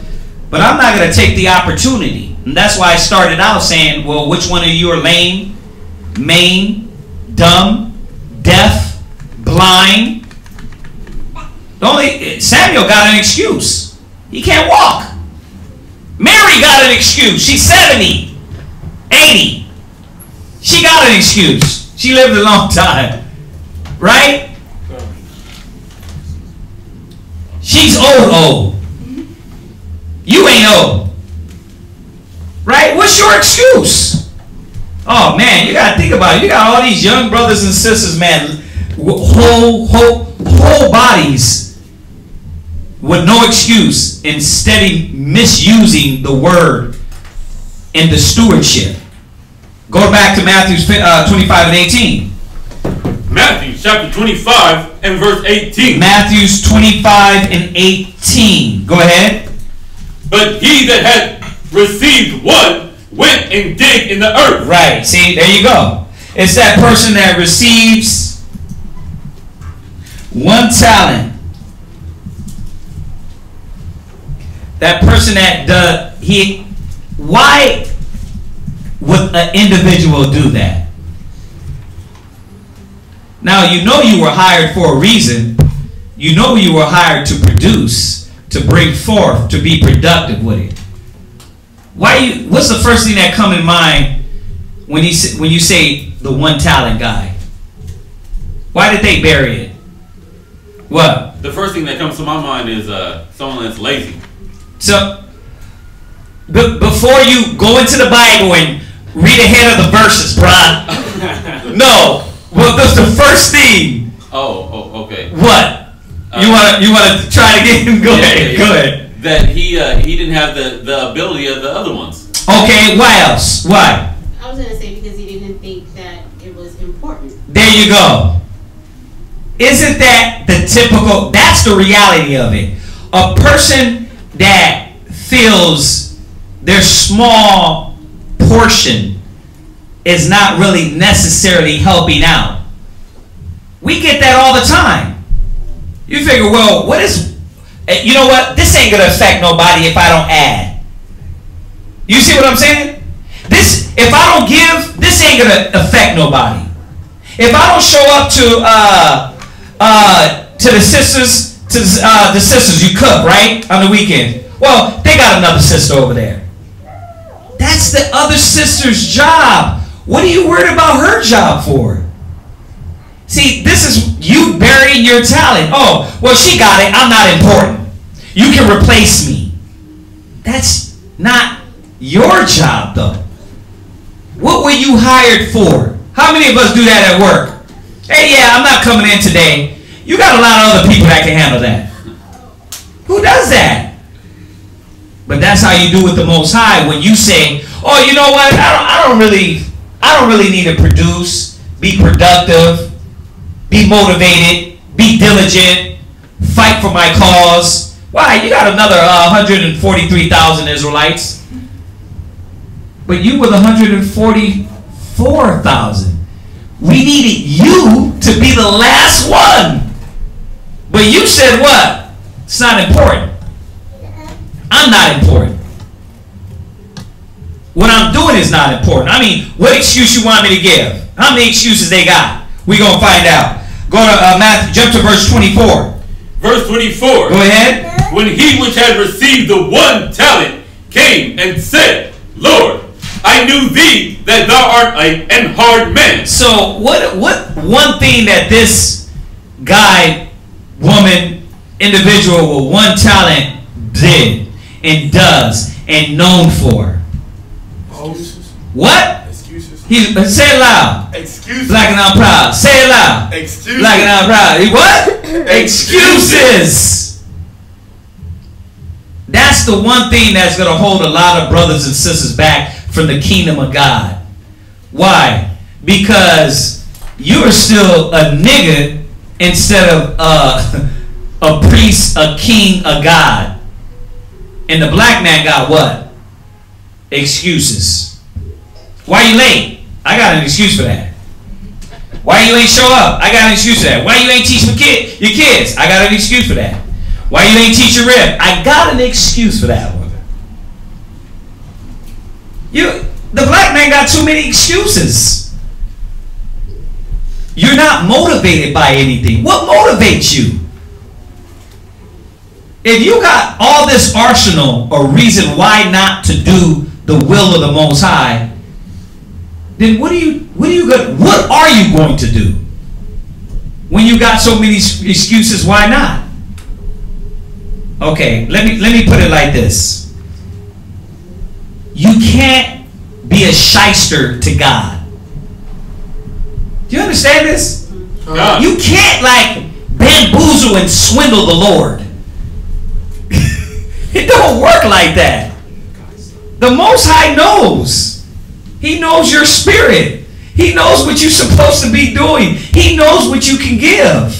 But I'm not going to take the opportunity. And that's why I started out saying, well, which one of you are lame, maimed, dumb, deaf, blind? Samuel got an excuse. He can't walk. Mary got an excuse. She's 70, 80. She got an excuse. She lived a long time. Right? She's old. You ain't old. Right? What's your excuse? Oh man, you gotta think about it. You got all these young brothers and sisters, man, whole bodies with no excuse, instead of misusing the word in the stewardship. Go back to Matthew 25 and 18. Matthew chapter 25 and verse 18. Matthew 25 and 18. Go ahead. But he that had received one went and dig in the earth. Right. See, there you go. It's that person that receives 1 talent. That person that why would an individual do that? Now, you know you were hired for a reason. You know you were hired to produce, to bring forth, to be productive with it. What's the first thing that come in mind when you say the 1 talent guy? Why did they bury it? What? The first thing that comes to my mind is someone that's lazy. So, before you go into the Bible and read ahead of the verses, bruh. No. Well, that's the first thing. Oh, okay. What? You want to try to get him? Go ahead. Go ahead. That he didn't have the ability of the other ones. Okay. Why else? Why? I was gonna say because he didn't think that it was important. There you go. Isn't that the typical? That's the reality of it. A person that feels their small portion is not really necessarily helping out. We get that all the time. You figure, well, you know what? This ain't going to affect nobody if I don't add. You see what I'm saying? If I don't give, this ain't going to affect nobody. If I don't show up to the sisters, you cook, right? On the weekend. Well, they got another sister over there. That's the other sister's job. What are you worried about her job for? See, this is you burying your talent. Oh, well, she got it. I'm not important. You can replace me. That's not your job, though. What were you hired for? How many of us do that at work? Hey, yeah, I'm not coming in today. You got a lot of other people that can handle that. Who does that? But that's how you do with the Most High. When you say, oh, you know what? I don't really need to produce, be productive, be motivated, be diligent, fight for my cause. Why? You got another 143,000 Israelites. But you were the 144,000. We needed you to be the last one. But you said what? It's not important. I'm not important. What I'm doing is not important. I mean, what excuse you want me to give? How many excuses they got? We're going to find out. Go to Matthew, jump to verse 24. Verse 24. Go ahead. When he which had received the 1 talent came and said, Lord, I knew thee that thou art an hard man. So what one thing that this guy, woman, individual with 1 talent did and does and known for? Excuses. What? Excuses. Say it loud. Excuses. Black and I'm proud. Say it loud. Excuses. Black and I'm proud. What? Excuses. That's the one thing that's going to hold a lot of brothers and sisters back from the kingdom of God. Why? Because you are still a nigga instead of a priest, a king, a god. And the black man got what? Excuses. Why you late? I got an excuse for that. Why you ain't show up? I got an excuse for that. Why you ain't teach your kids? I got an excuse for that. Why you ain't teach your rib? I got an excuse for that one. The black man got too many excuses. You're not motivated by anything. What motivates you? If you got all this arsenal or reason why not to do the will of the Most High, then what are you going to do? When you got so many excuses, why not? Okay, let me put it like this. You can't be a shyster to God. Do you understand this? You can't like bamboozle and swindle the Lord. It don't work like that. The Most High knows. He knows your spirit. He knows what you're supposed to be doing. He knows what you can give.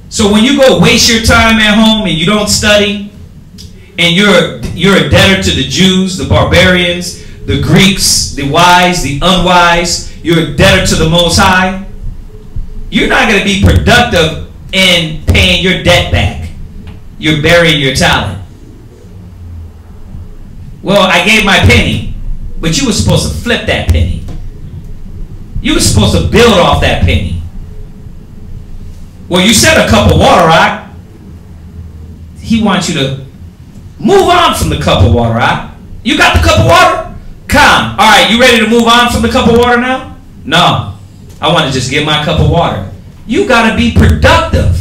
So when you go waste your time at home and you don't study, and you're a debtor to the Jews, the barbarians, the Greeks, the wise, the unwise, you're a debtor to the Most High, you're not going to be productive in paying your debt back. You're burying your talent. Well, I gave my penny, but you were supposed to flip that penny. You were supposed to build off that penny. Well, you said a cup of water, right? He wants you to move on from the cup of water, right? You got the cup of water? Come. All right, you ready to move on from the cup of water now? No. I want to just get my cup of water. You got to be productive.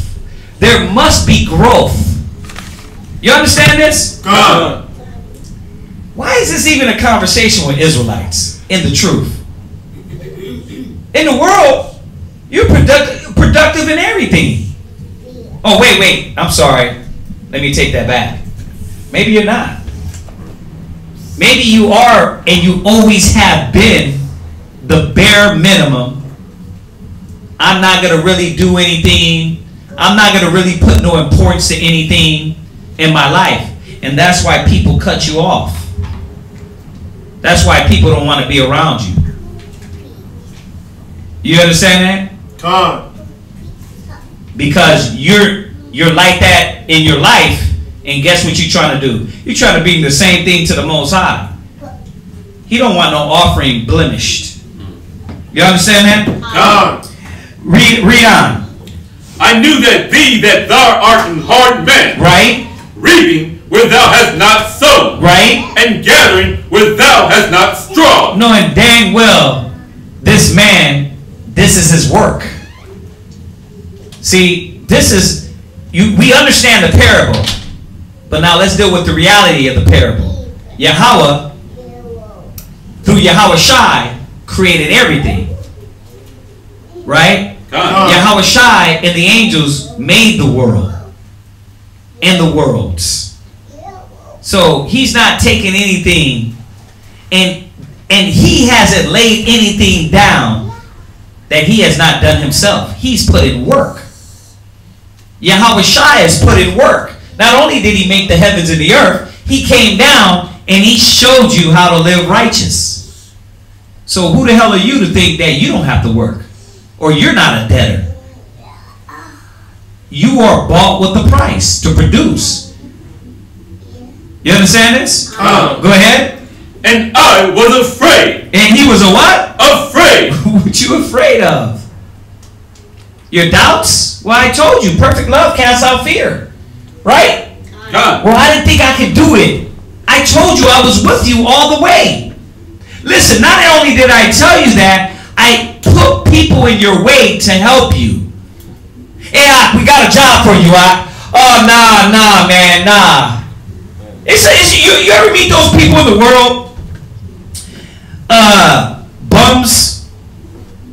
There must be growth. You understand this? God. Why is this even a conversation with Israelites in the truth? In the world, you're productive in everything. Oh, wait. I'm sorry. Let me take that back. Maybe you're not. Maybe you are, and you always have been the bare minimum. I'm not going to really do anything. I'm not going to really put no importance to anything in my life. And that's why people cut you off. That's why people don't want to be around you. You understand that? God. Because you're like that in your life, and guess what you're trying to do? You're trying to bring the same thing to the Most High. He don't want no offering blemished. You understand that? God. Read on. I knew that thou art an hard man. Right? Reaping where thou hast not sown. Right? And gathering where thou hast not strawed. Knowing dang well, this man, this is his work. See, this is, we understand the parable, but now let's deal with the reality of the parable. Yahweh, through Yahweh Shai, created everything. Right? Yahweh Shai and the angels made the world and the worlds. So he's not taking anything, and he hasn't laid anything down that he has not done himself. He's put in work. Yahweh Shai has put in work. Not only did he make the heavens and the earth, he came down and he showed you how to live righteous. So who the hell are you to think that you don't have to work? Or you're not a debtor? You are bought with a price to produce. You understand this? Go ahead. And I was afraid. And he was a what? Afraid. What you afraid of? Your doubts? Well, I told you, perfect love casts out fear. Right? God. Well, I didn't think I could do it. I told you I was with you all the way. Listen, not only did I tell you that, I put people in your way to help you. Hey, we got a job for you, Oh, nah, man, nah. You ever meet those people in the world? Bums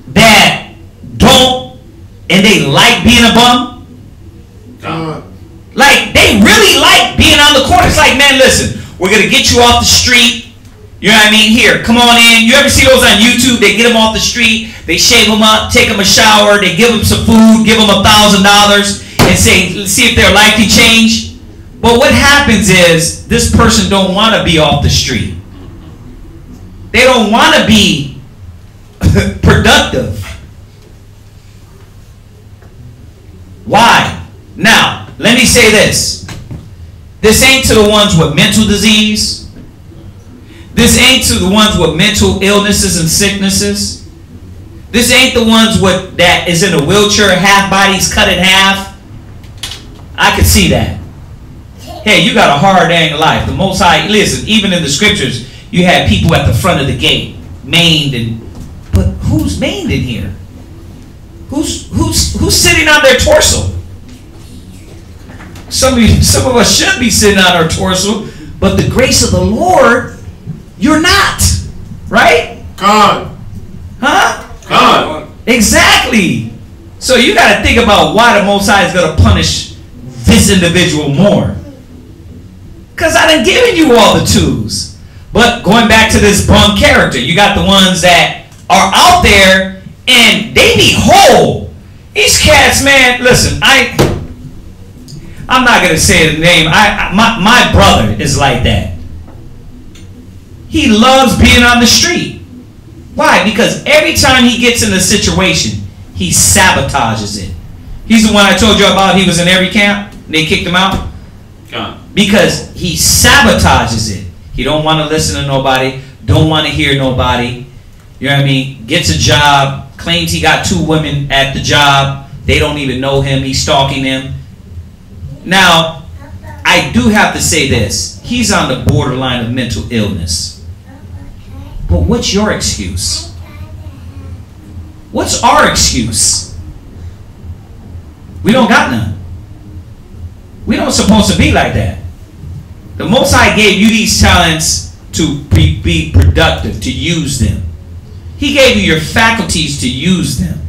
that don't, and they like being a bum. Like, they really like being on the corner. It's like, man, listen, we're going to get you off the street. You know what I mean? Here, come on in. You ever see those on YouTube? They get them off the street. They shave them up, take them a shower. They give them some food, give them $1,000 and say, see if their life can change. But what happens is this person don't want to be off the street. They don't want to be productive. Why? Now, let me say this. This ain't to the ones with mental disease. This ain't to the ones with mental illnesses and sicknesses. This ain't the ones with that is in a wheelchair, half bodies cut in half. I could see that. Hey, you got a hard dang life. The Most High, listen, even in the scriptures, you had people at the front of the gate, maimed, and but who's maimed in here? Who's sitting on their torso? Some of us should be sitting on our torso, but the grace of the Lord, you're not, right? God. Huh? God. Exactly. So you got to think about why the Most High is going to punish this individual more. Because I done given you all the tools. But going back to this bum character, you got the ones that are out there and they be whole. These cats, man, listen, I'm not going to say the name. My brother is like that. He loves being on the street. Why? Because every time he gets in a situation, he sabotages it. He's the one I told you about. He was in every camp. And they kicked him out. Because he sabotages it. He don't want to listen to nobody. Don't want to hear nobody. You know what I mean? Gets a job. Claims he got 2 women at the job. They don't even know him. He's stalking them. Now, I do have to say this. He's on the borderline of mental illness. But what's your excuse? What's our excuse? We don't got none. We don't supposed to be like that. The Most High gave you these talents to be productive, to use them. He gave you your faculties to use them.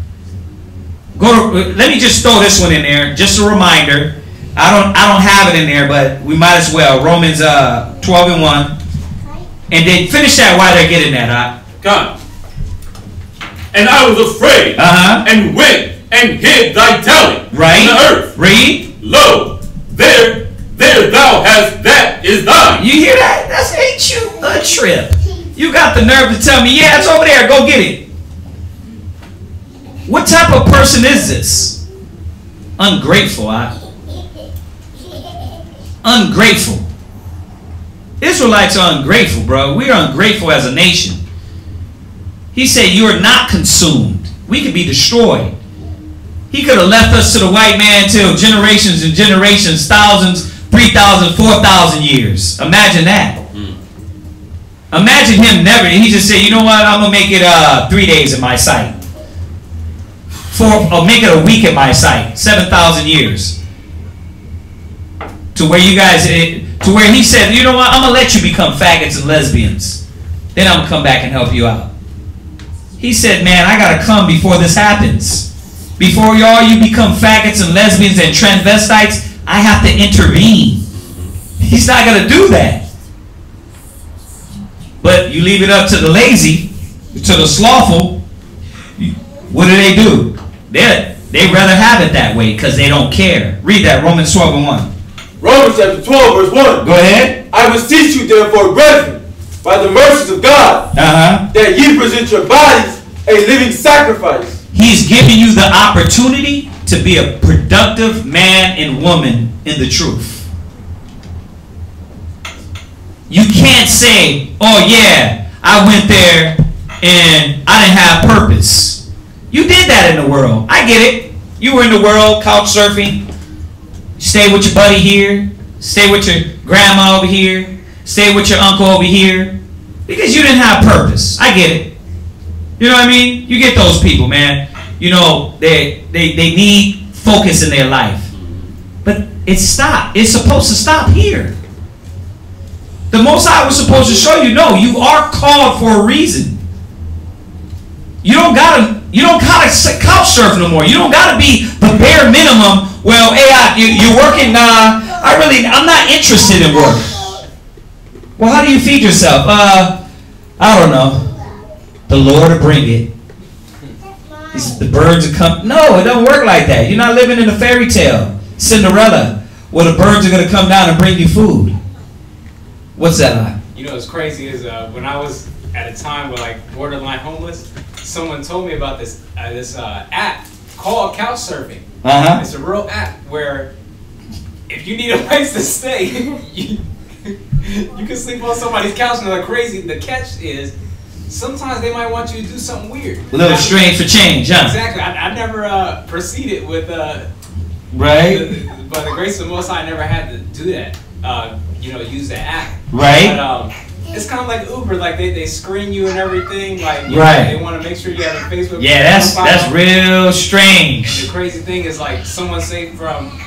Let me just throw this one in there, just a reminder. I don't have it in there, but we might as well. Romans 12:1. And then finish that while they're getting that. God. And I was afraid, and went and hid thy talent right in the earth. Read. Lo, there thou hast that is thine. You hear that? That's ain't you a trip. You got the nerve to tell me, yeah, it's over there, go get it. What type of person is this? Ungrateful. Ungrateful. Israelites are ungrateful, bro. We are ungrateful as a nation. He said, you are not consumed. We could be destroyed. He could have left us to the white man till generations and generations, thousands, 3,000, 4,000 years. Imagine that. Imagine him never. He just said, you know what? I'm going to make it 3 days in my sight. Or make it a week in my sight. 7,000 years. To where you guys, to where he said, you know what? I'm going to let you become faggots and lesbians. Then I'm going to come back and help you out. He said, man, I got to come before this happens. Before y'all, you become faggots and lesbians and transvestites, I have to intervene. He's not going to do that. But you leave it up to the lazy, to the slothful. What do? They rather have it that way because they don't care. Read that, Romans 12:1. Romans chapter 12, verse 1. Go ahead. I beseech you, therefore, brethren, by the mercies of God, that ye present your bodies a living sacrifice. He's giving you the opportunity to be a productive man and woman in the truth. You can't say, oh yeah, I went there and I didn't have purpose. You did that in the world. I get it. You were in the world, couch surfing. Stay with your buddy here. Stay with your grandma over here. Stay with your uncle over here. Because you didn't have purpose. I get it. You know what I mean? You get those people, man. You know, they need focus in their life. But it's stopped. It's supposed to stop here. The Most High was supposed to show you, no, you are called for a reason. You don't gotta couch surf no more. You don't gotta be the bare minimum. Well, hey, you're working. I'm not interested in work. Well, how do you feed yourself? I don't know. The Lord will bring it. The birds will come. No, it don't work like that. You're not living in a fairy tale, Cinderella, where the birds are gonna come down and bring you food. What's that? You know, what's crazy is when I was at a time where like borderline homeless, someone told me about this app called couch surfing. It's a real app where if you need a place to stay, You can sleep on somebody's couch and they're crazy. The catch is sometimes they might want you to do something weird. A little strange for change, huh? Exactly. I never proceeded with right. By the grace of the Most High, I never had to do that. Use that app. Right. But, it's kind of like Uber, like they screen you and everything, like right. They want to make sure you have a Facebook. Yeah, that's real strange. And the crazy thing is, like, someone say from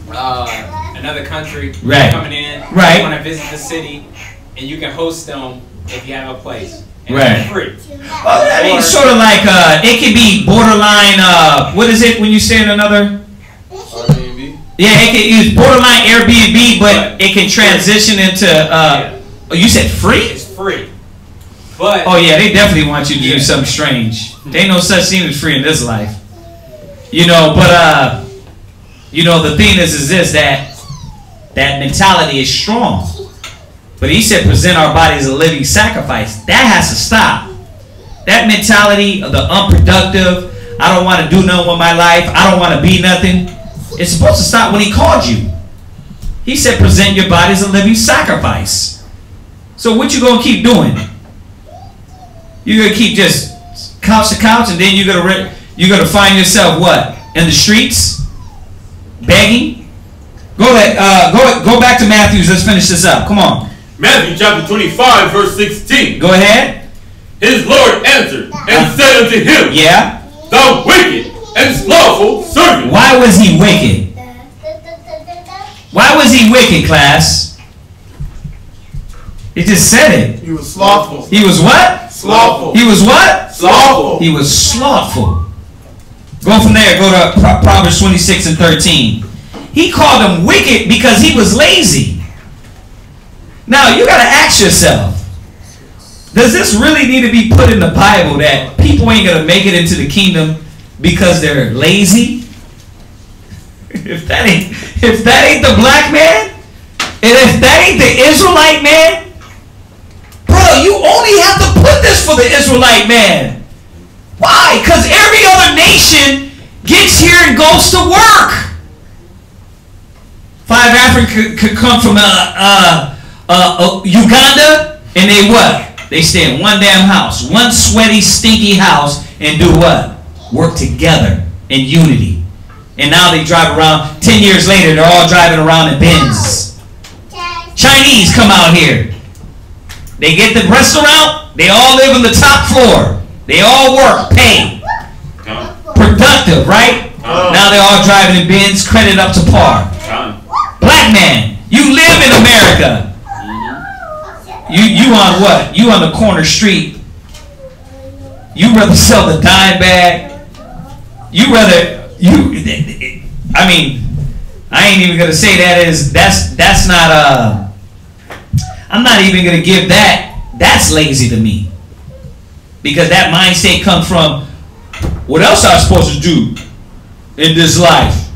another country coming in, right? They want to visit the city, and you can host them if you have a place, and right? It's free. Well, I mean, sort of like it can be borderline. What is it when you say in another? Airbnb. Yeah, it can use borderline Airbnb, but it can transition into. Oh, you said free? It's free. But oh yeah, they definitely want you to do something strange. There ain't no such thing as free in this life. But the thing is this, that mentality is strong. But he said present our bodies a living sacrifice. That has to stop. That mentality of the unproductive, I don't want to do nothing with my life, I don't want to be nothing. It's supposed to stop when he called you. He said present your bodies a living sacrifice. So what you gonna keep doing? You're gonna keep just couch to couch, and then you're gonna find yourself what? In the streets, begging. Go back to Matthew. Let's finish this up. Come on. Matthew chapter 25, verse 16. Go ahead. His Lord answered and said unto him, yeah, thou wicked and slothful servant. Why was he wicked? Why was he wicked, class? It just said it. He was slothful. He was what? Slothful. He was what? Slothful. He was slothful. Go from there. Go to Proverbs 26 and 13. He called him wicked because he was lazy. Now, you got to ask yourself, does this really need to be put in the Bible that people ain't going to make it into the kingdom because they're lazy? If that ain't the black man, and if that ain't the Israelite man, bro, you only have to put this for the Israelite man. Why? Because every other nation gets here and goes to work. 5 Africans could come from Uganda, and they what? They stay in one damn house, one sweaty, stinky house, and do what? Work together in unity. And now they drive around. 10 years later, they're all driving around in Benz. Chinese come out here. They get the restaurant. They all live on the top floor. They all work, pay. Productive, right? Now they're all driving in Benz, credit up to par. Black man, you live in America. You on what? You on the corner street. You rather sell the dime bag. I mean, I ain't even gonna say that's not I'm not even gonna give that's lazy to me. Because that mind state comes from what else I'm supposed to do in this life.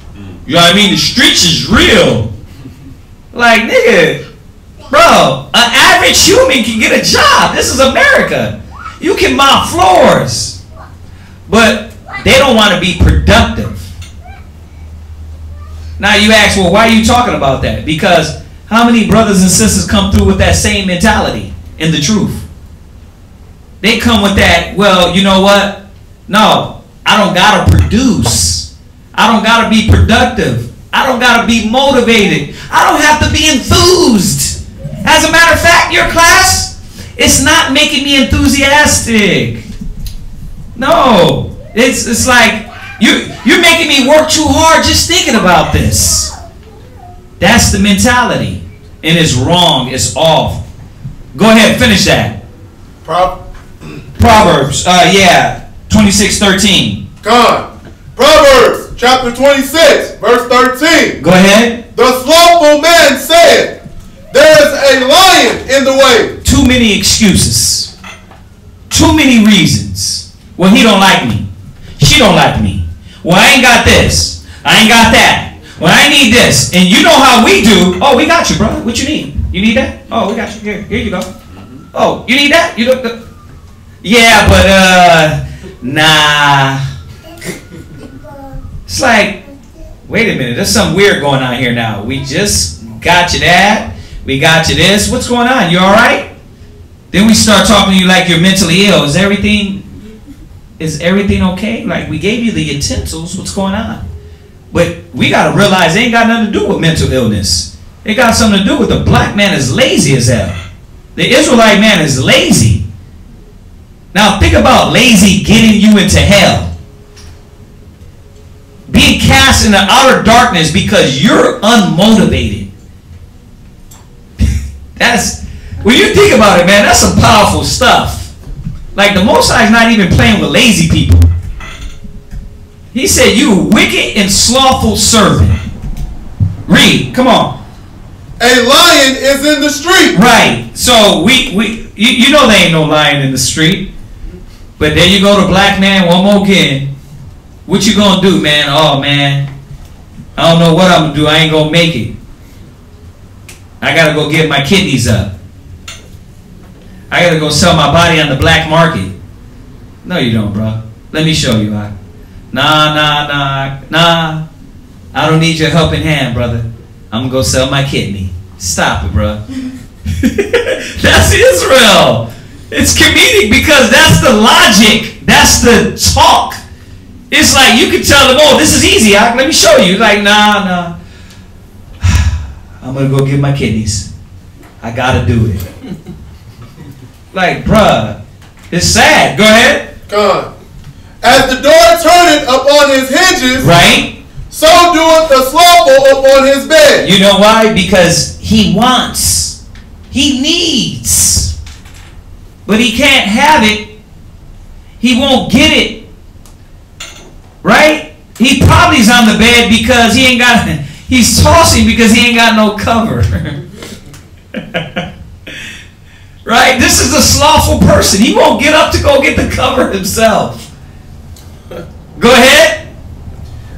You know what I mean? The streets is real. Like, nigga, bro, an average human can get a job. This is America. You can mop floors. But they don't want to be productive. Now you ask, well, why are you talking about that? Because how many brothers and sisters come through with that same mentality in the truth? They come with that, well, you know what? No, I don't got to produce. I don't got to be productive. I don't got to be motivated. I don't have to be enthused. As a matter of fact, your class, it's not making me enthusiastic. No. It's like you're making me work too hard just thinking about this. That's the mentality. And it's wrong. It's off. Go ahead, finish that. Proverbs, 26:13. God. Proverbs chapter 26, verse 13. Go ahead. The slothful man said, there is a lion in the way. Too many excuses. Too many reasons. Well, he don't like me. She don't like me. Well, I ain't got this. I ain't got that. Well, I need this. And you know how we do. Oh, we got you, brother. What you need? You need that? Oh, we got you. Here you go. Oh, you need that? You don't. Yeah, but nah. It's like, wait a minute. There's something weird going on here now. We just got you that. We got you this. What's going on? You all right? Then we start talking to you like you're mentally ill. Is everything okay? Like, we gave you the utensils. What's going on? But we got to realize it ain't got nothing to do with mental illness. It got something to do with the black man is lazy as hell. The Israelite man is lazy. Now think about lazy getting you into hell. Being cast in the outer darkness because you're unmotivated. That's, when you think about it, man, that's some powerful stuff. Like, the Most High is not even playing with lazy people. He said, you wicked and slothful servant. Read, come on. A lion is in the street. Right. So you know there ain't no lion in the street. But there you go to black man one more again. What you gonna do, man? Oh man, I don't know what I'm gonna do. I ain't gonna make it. I gotta go get my kidneys up. I gotta go sell my body on the black market. No, you don't, bro. Let me show you. Nah. I don't need your helping hand, brother. I'm gonna go sell my kidney. Stop it, bro. That's Israel. It's comedic because that's the logic. That's the talk. It's like you can tell them, oh, this is easy. Let me show you. Like, nah. I'm gonna go get my kidneys. I gotta do it. Like, bruh, it's sad. Go ahead. God. As the door turneth upon his hinges, right? So doeth the slothful upon his bed. You know why? Because he wants. He needs. But he can't have it. He won't get it. Right? He probably is on the bed because he ain't got, he's tossing because he ain't got no cover. Right? This is a slothful person. He won't get up to go get the cover himself. Go ahead.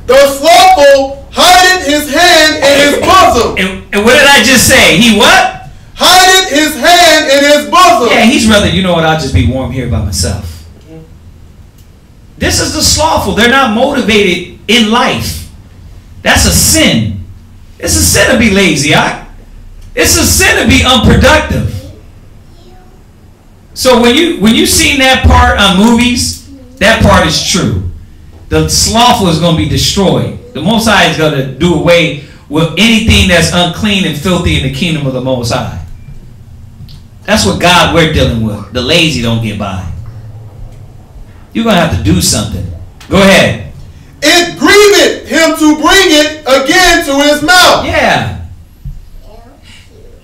The slothful hideth his hand in his bosom. And what did I just say? He what? Hideth his hand in his bosom. Yeah, he's rather, you know what, I'll just be warm here by myself. This is the slothful. They're not motivated in life. That's a sin. It's a sin to be lazy. It's a sin to be unproductive. So when you seen that part on movies, that part is true. The slothful is going to be destroyed. The Most High is going to do away with anything that's unclean and filthy in the kingdom of the Most High. That's what God we're dealing with. The lazy don't get by. You're going to have to do something. Go ahead. It grieveth him to bring it again to his mouth. Yeah.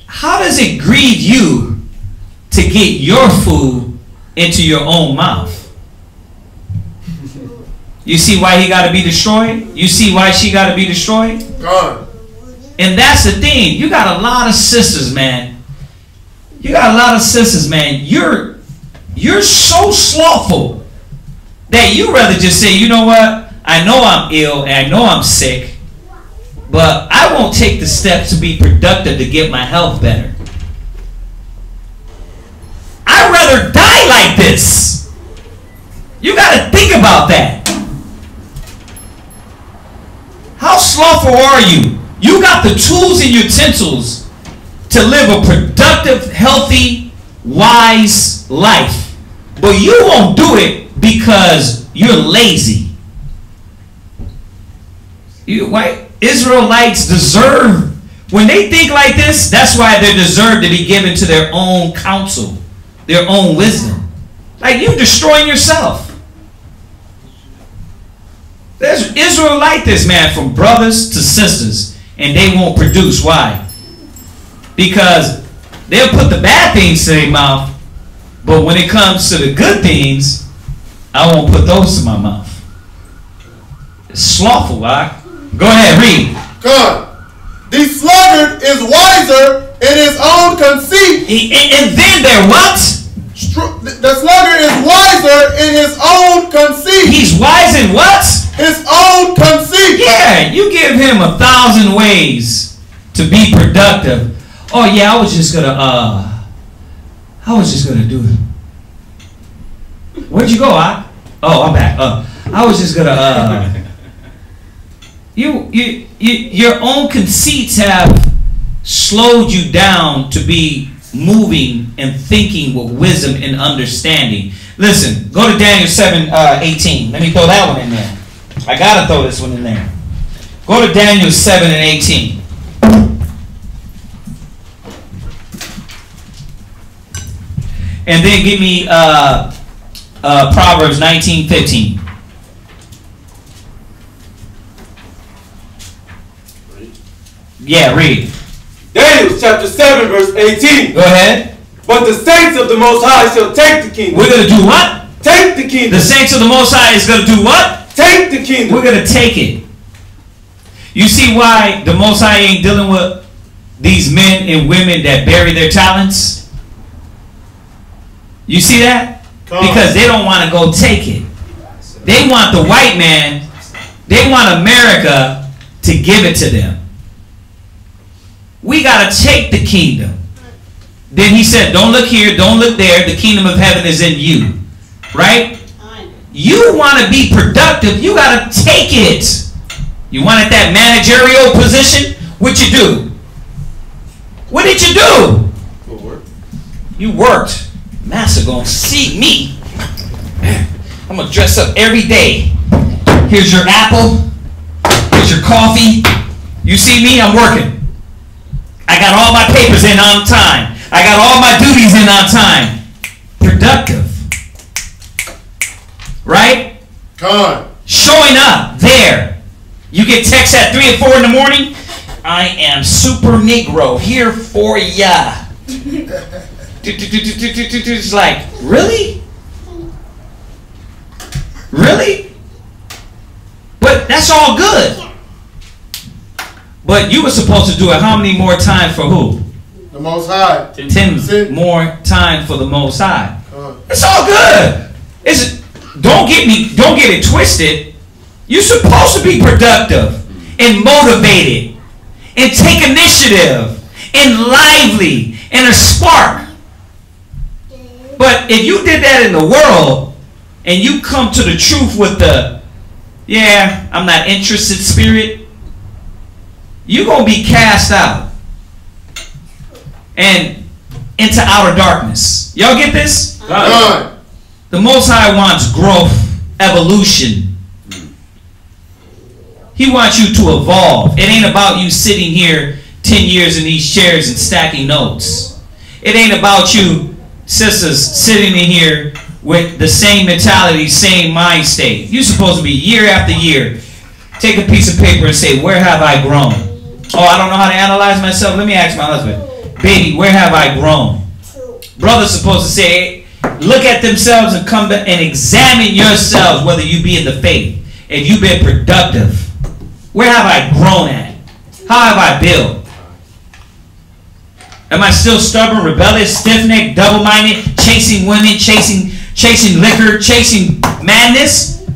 How does it grieve you to get your food into your own mouth? You see why he got to be destroyed? You see why she got to be destroyed? God. And that's the thing. You got a lot of sisters, man. You got a lot of sisters, man. You're so slothful that you rather just say, you know what? I know I'm ill and I know I'm sick, but I won't take the steps to be productive to get my health better. I'd rather die like this. You got to think about that. How slothful are you? You got the tools and utensils to live a productive, healthy, wise life. But you won't do it because you're lazy. White Israelites deserve, when they think like this, that's why they deserve to be given to their own counsel, their own wisdom. Like, you're destroying yourself. There's Israel like this, man, from brothers to sisters, and they won't produce. Why? Because they'll put the bad things to their mouth, but when it comes to the good things, I won't put those to my mouth. It's slothful, right? Go ahead, read. God. The sluggard is wiser in his own conceit. And then they're what? The sluggard is wiser in his own conceit. He's wise in what? His own conceit. Yeah, you give him 1,000 ways to be productive. Oh yeah, I was just gonna do it. Where'd you go? Oh, I'm back. I was just gonna your own conceits have slowed you down to be moving and thinking with wisdom and understanding. Listen, go to Daniel 7:18. Let me throw that one in there. I gotta throw this one in there. Go to Daniel 7:18. And then give me Proverbs 19:15. Yeah, read. Daniel chapter 7 verse 18. Go ahead. But the saints of the Most High shall take the kingdom. We're going to do what? Take the kingdom. The saints of the Most High is going to do what? Take the kingdom. We're going to take it. You see why the Most High ain't dealing with these men and women that bury their talents? You see that? Because they don't want to go take it. They want the white man, they want America to give it to them. We got to take the kingdom. Then he said, don't look here, don't look there. The kingdom of heaven is in you. Right? You want to be productive, you got to take it. You wanted that managerial position? What you do? What did you do? You worked. Master gonna see me. I'm gonna dress up every day. Here's your apple. Here's your coffee. You see me? I'm working. I got all my papers in on time. I got all my duties in on time. Productive. Right? Showing up there. You get texts at 3 or 4 in the morning. I am super Negro here for ya. It's like, really? Really? But that's all good. But you were supposed to do it how many more times for who? The Most High. 10 more times for the Most High. It's all good. Don't get it twisted. You're supposed to be productive and motivated and take initiative and lively and a spark. But if you did that in the world and you come to the truth with the, yeah, I'm not interested spirit, you're going to be cast out and into outer darkness. Y'all get this? The Most High wants growth, evolution. He wants you to evolve. It ain't about you sitting here 10 years in these chairs and stacking notes. It ain't about you sisters sitting in here with the same mentality, same mind state. You're supposed to be year after year. Take a piece of paper and say, where have I grown? Oh, I don't know how to analyze myself. Let me ask my husband. Baby, where have I grown? Brother's supposed to say, look at themselves and come back and examine yourselves whether you be in the faith. If you've been productive. Where have I grown at? How have I built? Am I still stubborn, rebellious, stiff-necked, double-minded, chasing women, chasing liquor, chasing madness?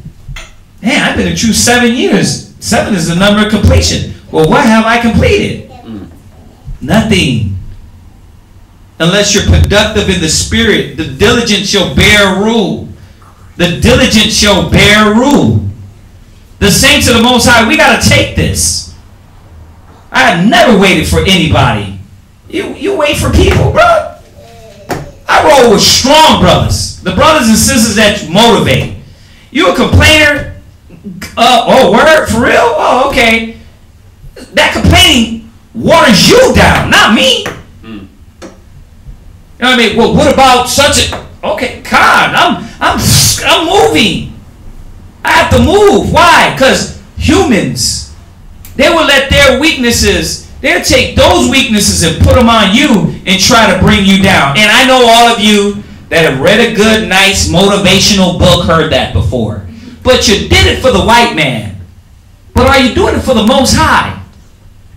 Man, I've been in truth 7 years. 7 is the number of completion. Well, what have I completed? Nothing. Unless you're productive in the spirit, the diligence shall bear rule. The diligence shall bear rule. The saints of the Most High, we got to take this. I have never waited for anybody. You wait for people, bro. I roll with strong brothers. The brothers and sisters that motivate. You a complainer? Oh, word? For real? Oh, okay. That complaining waters you down, not me. You know what I mean? Well, what about such a... Okay, God, I'm moving. I have to move. Why? Because humans, they will let their weaknesses, they'll take those weaknesses and put them on you and try to bring you down. And I know all of you that have read a good, nice, motivational book heard that before. But you did it for the white man. But are you doing it for the Most High?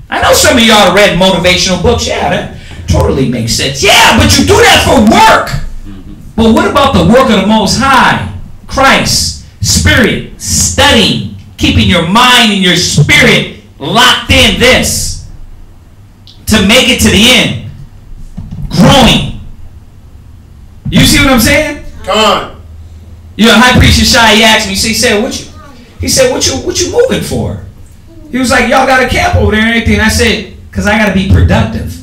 I know some of y'all read motivational books. Yeah, that totally makes sense. Yeah, but you do that for work. But what about the work of the Most High? Christ. Spirit, studying, keeping your mind and your spirit locked in this to make it to the end. Growing. You see what I'm saying? Come on. You know, High Priest Yeshai, he asked me, he said, what you moving for? He was like, y'all got a camp over there and everything. I said, Because I got to be productive.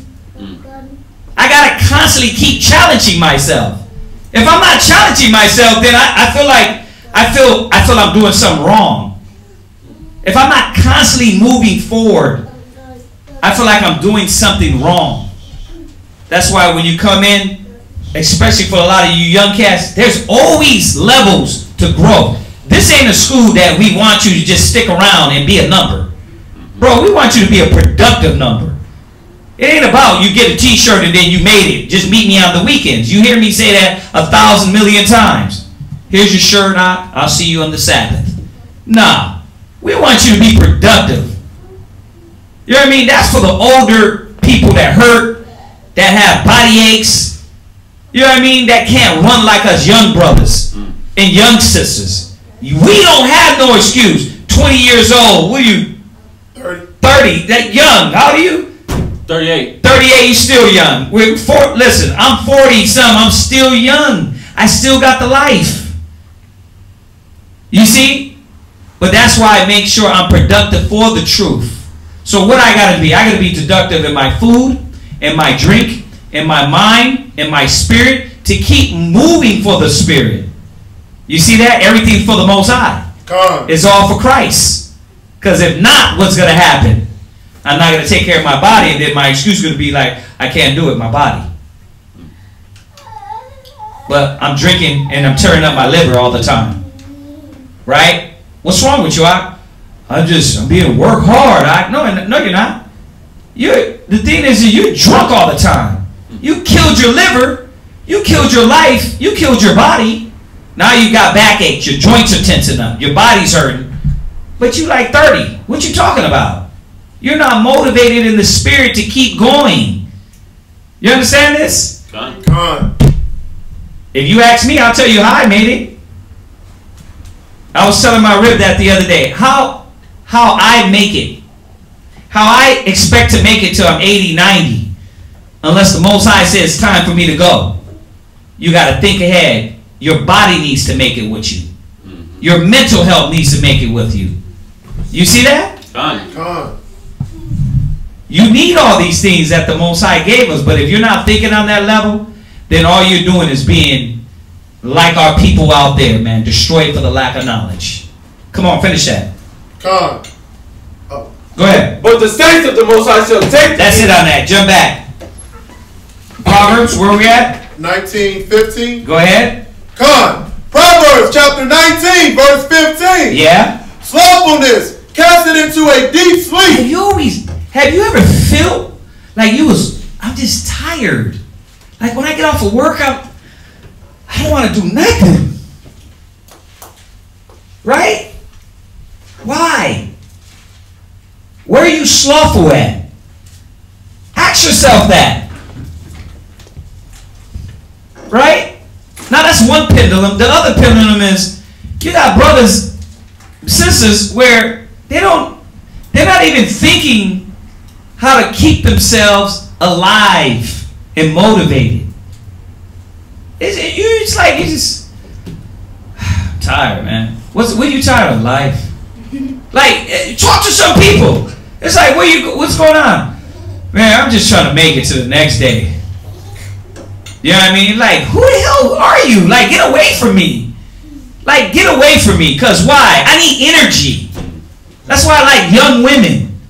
I got to constantly keep challenging myself. If I'm not challenging myself, then I feel I'm doing something wrong. If I'm not constantly moving forward, I feel like I'm doing something wrong. That's why when you come in, especially for a lot of you young cats, there's always levels to grow. This ain't a school that we want you to just stick around and be a number. Bro, we want you to be a productive number. It ain't about you get a t-shirt and then you made it. Just meet me on the weekends. You hear me say that 1,000 million times. Here's your shirt, I'll see you on the Sabbath. Nah, we want you to be productive. You know what I mean? That's for the older people that hurt, that have body aches. You know what I mean? That can't run like us young brothers and young sisters. We don't have no excuse. 20 years old. What are you? 30. That young. How old are you? 38. 38, you still young. Listen, I'm 40-something. I'm still young. I still got the life. You see? But that's why I make sure I'm productive for the truth. So what I got to be? I got to be productive in my food, in my drink, in my mind, in my spirit, to keep moving for the Spirit. You see that? Everything for the Most High. It's all for Christ. Because if not, what's going to happen? I'm not going to take care of my body, and then my excuse is going to be like, I can't do it, my body. But I'm drinking and I'm tearing up my liver all the time. Right? What's wrong with you? I'm being work hard. No, you're not. The thing is that you're drunk all the time. You killed your liver. You killed your life. You killed your body. Now you got backaches. Your joints are tensing up. Your body's hurting. But you like 30. What you talking about? You're not motivated in the spirit to keep going. You understand this? If you ask me, I'll tell you how I made it. I was telling my rib that the other day. How I make it. How I expect to make it till I'm 80, 90. Unless the Most High says it's time for me to go. You got to think ahead. Your body needs to make it with you. Your mental health needs to make it with you. You see that? You need all these things that the Most High gave us. But if you're not thinking on that level, then all you're doing is being like our people out there, man. Destroyed for the lack of knowledge. Come on, finish that. Go ahead. But the saints of the Most High shall take. That's it on that. Jump back. Proverbs, where are we at? 19:15. Go ahead. Proverbs chapter 19, verse 15. Yeah. Slothfulness, cast it into a deep sleep. Have you ever felt like I'm just tired? Like when I get off of work, I don't want to do nothing. Right? Why? Where are you slothful at? Ask yourself that. Right? Now that's one pendulum. The other pendulum is you got brothers, sisters where they're not even thinking how to keep themselves alive and motivated. It's like you just I'm tired, man. What are you tired of? Life? Like, talk to some people. It's like, what's going on? Man, I'm just trying to make it to the next day. You know what I mean? Like, who the hell are you? Like, get away from me. Like, get away from me. Because why? I need energy. That's why I like young women.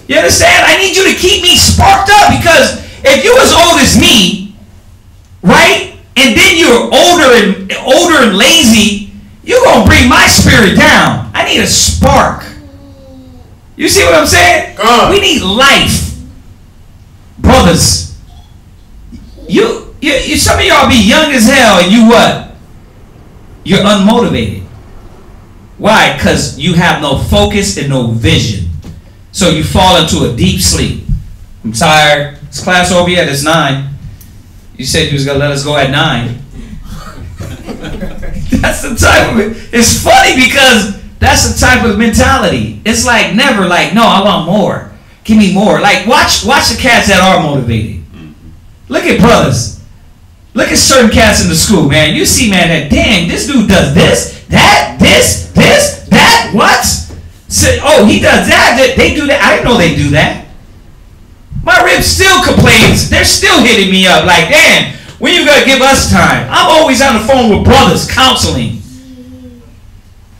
You understand? I need you to keep me sparked up. Because if you as old as me, right? And then you're older and lazy, you're going to bring my spirit down. I need a spark. You see what I'm saying? We need life. Brothers. Some of y'all be young as hell and you what? You're unmotivated. Why? Because you have no focus and no vision. So you fall into a deep sleep. I'm tired. Is class over yet? It's 9. You said you was going to let us go at 9. That's the type of it. It's funny because that's the type of mentality. It's like never like, no, I want more. Give me more. Like watch the cats that are motivated. Look at brothers. Look at certain cats in the school, man. You see, man, that dang, this dude does this, that, that, what? So, oh, he does that. They do that. I didn't know they do that. My ribs still complains. They're still hitting me up like, damn, when you gonna give us time? I'm always on the phone with brothers counseling.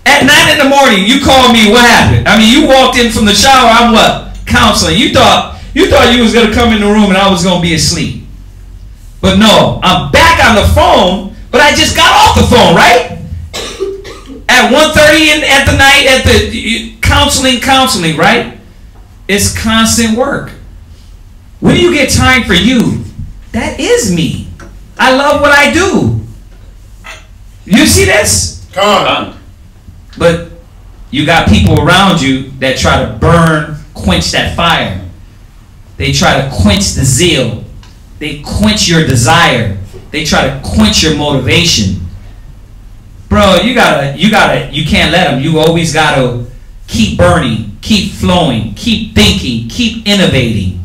At 9 in the morning, you call me, what happened? I mean, you walked in from the shower, I'm what? Counseling. You thought you was gonna come in the room and I was gonna be asleep. But no, I'm back on the phone, but I just got off the phone, right? At 1:30 at the night, at the counseling, right? It's constant work. When do you get time for you? That is me. I love what I do. You see this? Come on. But you got people around you that try to quench that fire. They try to quench the zeal. They quench your desire. They try to quench your motivation. Bro, you can't let them. You always gotta keep burning, keep flowing, keep thinking, keep innovating.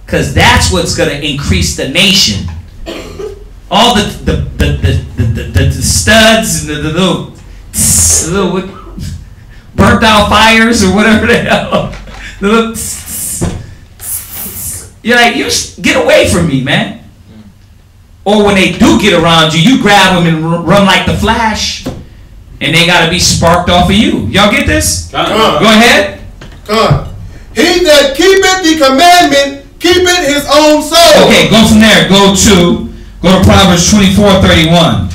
Because that's what's gonna increase the nation. All the studs and the little burnt out fires or whatever the hell. The little you're like, you get away from me, man. Or when they do get around you, you grab them and run like the Flash, and they got to be sparked off of you. Y'all get this? Go ahead. Come. He that keepeth the commandment keepeth his own soul. Okay, go from there. Go to Proverbs 24:31.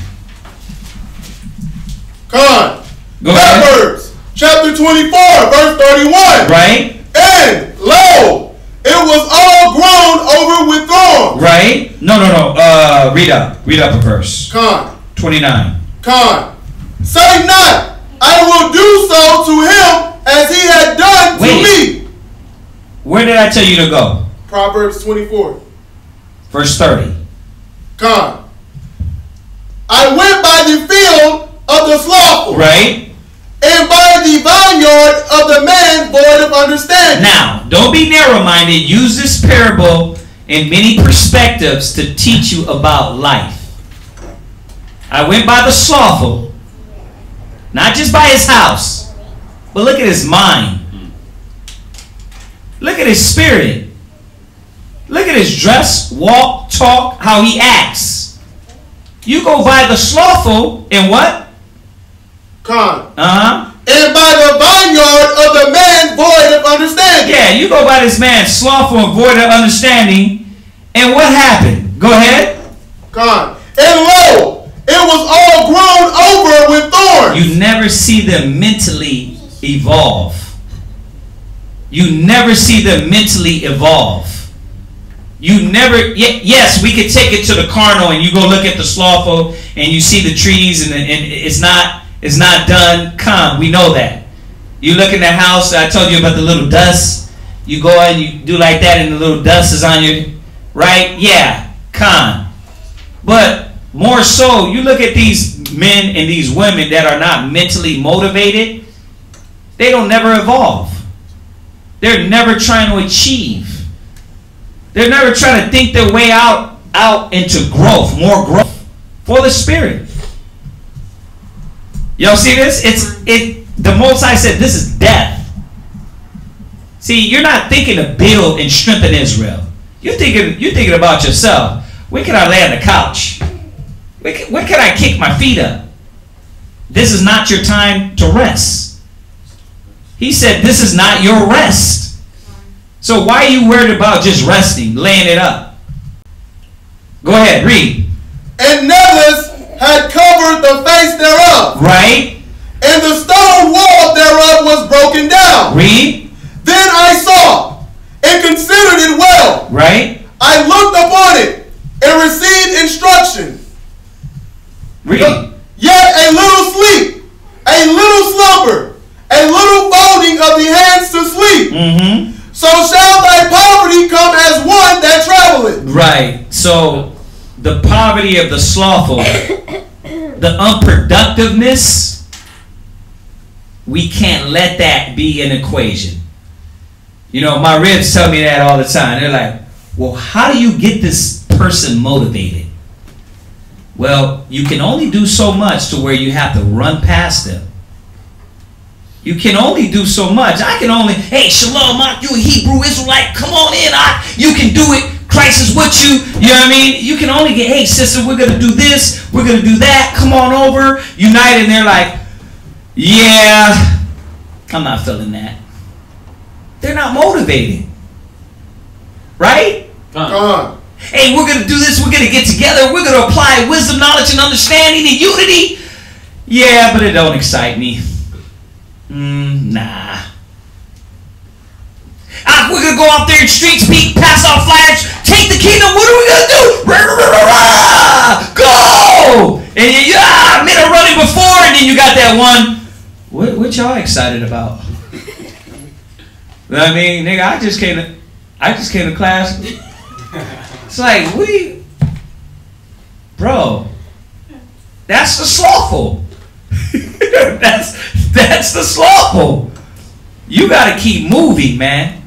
Come. Go ahead. Proverbs chapter 24, verse 31. Right. And lo, it was all grown over with thorns. Right? No. Read up a verse. Con. 29. Con. Say not, I will do so to him as he had done to me. Where did I tell you to go? Proverbs 24. Verse 30. Con. I went by the field of the slothful. Right. And by the vineyard of the man void of understanding. Now, don't be narrow-minded. Use this parable in many perspectives to teach you about life. I went by the slothful, not just by his house, but look at his mind. Look at his spirit. Look at his dress, walk, talk, how he acts. You go by the slothful and what? Con. Uh-huh. And by the vineyard of the man void of understanding. Yeah, you go by this man slothful and void of understanding. And what happened? Go ahead. Con. And lo, it was all grown over with thorns. You never see them mentally evolve. You never see them mentally evolve. You never, yes, we could take it to the carnal and you go look at the slothful and you see the trees and it's not done. Come, we know that. You look in the house, I told you about the little dust. You go and you do like that and the little dust is on you, right? Yeah, come. But more so, you look at these men and these women that are not mentally motivated, they don't never evolve. They're never trying to achieve. They're never trying to think their way out into growth, more growth for the spirit. Y'all see this? The Most High said this is death. See, you're not thinking to build and strengthen Israel. You're thinking about yourself. When can I lay on the couch? When can I kick my feet up? This is not your time to rest. He said this is not your rest. So why are you worried about just resting, laying it up? Go ahead, read. And Nevis had covered the face thereof. Right. And the stone wall thereof was broken down. Read. Then I saw and considered it well. Right. I looked upon it and received instruction. Read. Yet a little sleep, a little slumber, a little folding of the hands to sleep. Mm-hmm. So shall thy poverty come as one that traveleth. Right. So the poverty of the slothful, the unproductiveness, we can't let that be an equation. You know, my ribs tell me that all the time. They're like, well, how do you get this person motivated? Well, you can only do so much to where you have to run past them. You can only do so much. I can only, hey, shalom, you a Hebrew Israelite, come on in. You can do it. Christ is with you. You know what I mean? You can only get, hey, sister, we're going to do this. We're going to do that. Come on over. Unite. And they're like, yeah, I'm not feeling that. They're not motivated. Right? Hey, we're going to do this. We're going to get together. We're going to apply wisdom, knowledge, and understanding and unity. Yeah, but it don't excite me. Nah. We're going to go out there in street speak, pass out flyers, take the kingdom. What are we going to do? Go! And you men are running before, and then you got that one. What y'all excited about? I mean, nigga, I just came to class. It's like, bro, that's the slothful. that's the slothful. You got to keep moving, man.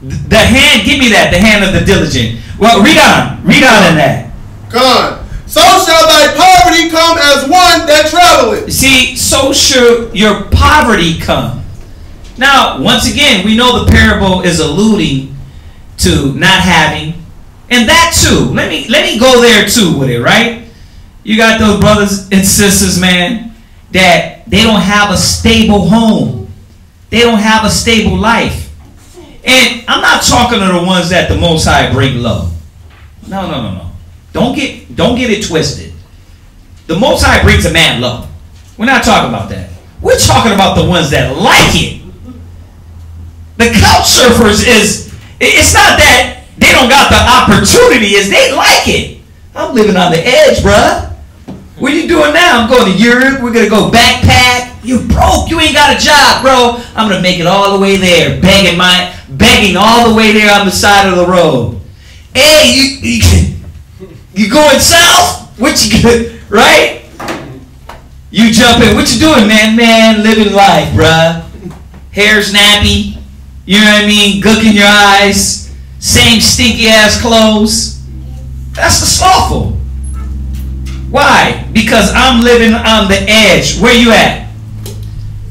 The hand, give me that, the hand of the diligent. Well, read on in that. Come. So shall thy poverty come as one that traveleth. See, so shall your poverty come. Now, once again, we know the parable is alluding to not having, and that too. Let me go there too with it, right? You got those brothers and sisters, man, that they don't have a stable home. They don't have a stable life. And I'm not talking to the ones that the Most High bring low. No. Don't get it twisted. The Most High brings a man low. We're not talking about that. We're talking about the ones that like it. The couch surfers it's not that they don't got the opportunity, is they like it. I'm living on the edge, bruh. What are you doing now? I'm going to Europe. We're going to go backpack. You're broke. You ain't got a job, bro. I'm going to make it all the way there. Begging all the way there on the side of the road. Hey, you going south? What you good? Right? You jump in. What you doing, man? Man, living life, bruh. Hair's nappy. You know what I mean? Gook in your eyes. Same stinky ass clothes. That's the slothful. Why? Because I'm living on the edge. Where you at?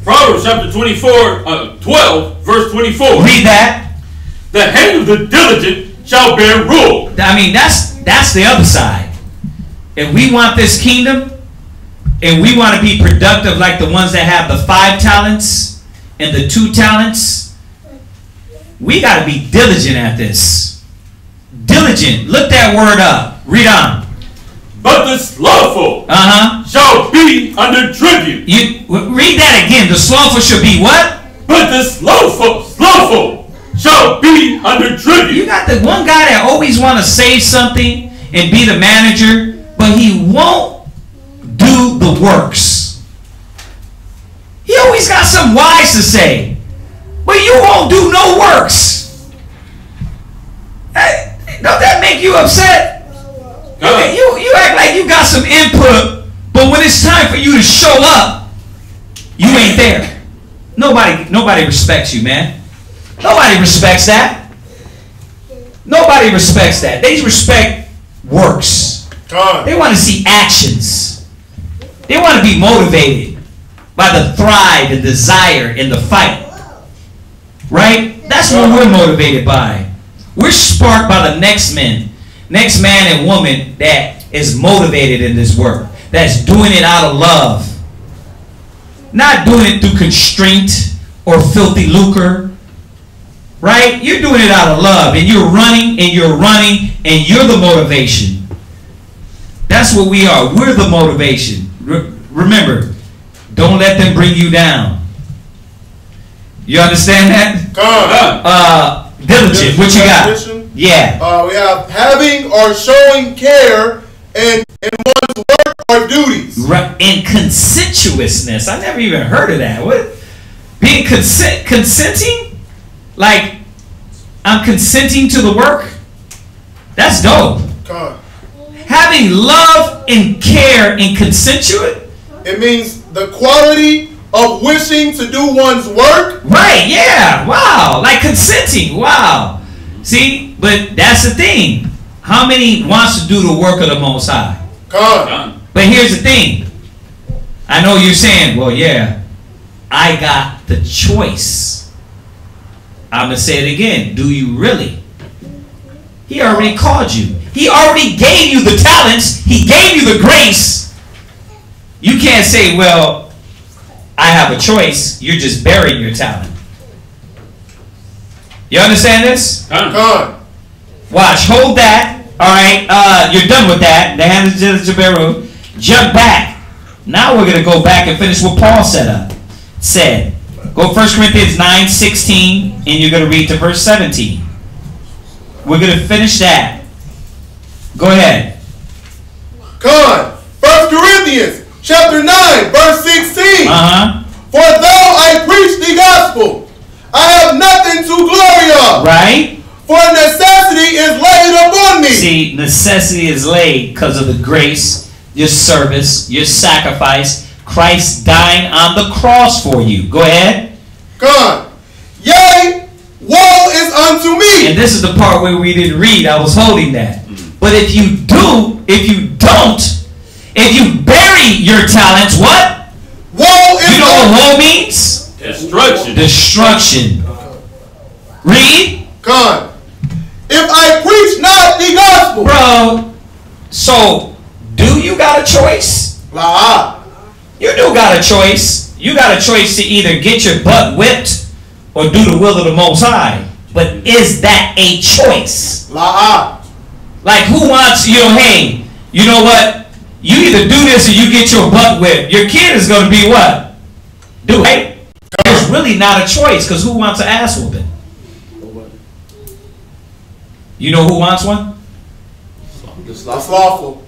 Proverbs chapter 12, verse 24. Read that. The hand of the diligent shall bear rule. I mean, that's the other side. If we want this kingdom, and we want to be productive like the ones that have the 5 talents and the 2 talents, we got to be diligent at this. Diligent. Look that word up. Read on. But the slothful shall be under tribute. You read that again. The slothful shall be what? But the slothful shall be under tribute. You got the one guy that always want to say something and be the manager, but he won't do the works. He always got something wise to say, but you won't do no works. Don't that make you upset? You act like you got some input, but when it's time for you to show up, you ain't there. Nobody respects you, man. Nobody respects that. Nobody respects that. They respect works. They want to see actions. They want to be motivated by the thrive and desire and the fight. Right? That's what we're motivated by. We're sparked by the next man and woman that is motivated in this work. That's doing it out of love. Not doing it through constraint or filthy lucre. Right? You're doing it out of love. And you're running and you're running and you're the motivation. That's what we are. We're the motivation. Remember, don't let them bring you down. You understand that? Diligent. What you got? Yeah. We have having or showing care in one's work or duties. Right. And consensuousness. I never even heard of that. What? Being consenting? Like, I'm consenting to the work? That's dope. Having love and care and consensuate? It means the quality of wishing to do one's work. Right, yeah. Wow. Like consenting. Wow. See, but that's the thing. How many wants to do the work of the Most High? Come. But here's the thing. I know you're saying, well, yeah, I got the choice. I'm going to say it again. Do you really? He already called you. He already gave you the talents. He gave you the grace. You can't say, well, I have a choice. You're just burying your talent. You understand this? Come. Watch. Hold that. All right. You're done with that. The hand is Jaberu. Jump back. Now we're going to go back and finish what Paul said. Go 1 Corinthians 9:16, and you're going to read to verse 17. We're going to finish that. Go ahead. Come. 1 Corinthians chapter 9, verse 16. For though I preach the gospel, I have nothing to glory of. Right. For necessity is laid upon me. See, necessity is laid because of the grace, your service, your sacrifice. Christ dying on the cross for you. Go ahead. Come. Yea, woe is unto me. And this is the part where we didn't read. I was holding that. But if you do, if you don't, if you bury your talents, what? Woe is you know what woe means? Destruction. Destruction. Read. Come. If I preach not the gospel. Bro, so do you got a choice? You do got a choice. You got a choice to either get your butt whipped or do the will of the Most High. But is that a choice? Like who wants, hey, you know what? You either do this or you get your butt whipped. Your kid is going to be what? Do it. It's really not a choice because who wants an ass whooping? You know who wants one? The slothful.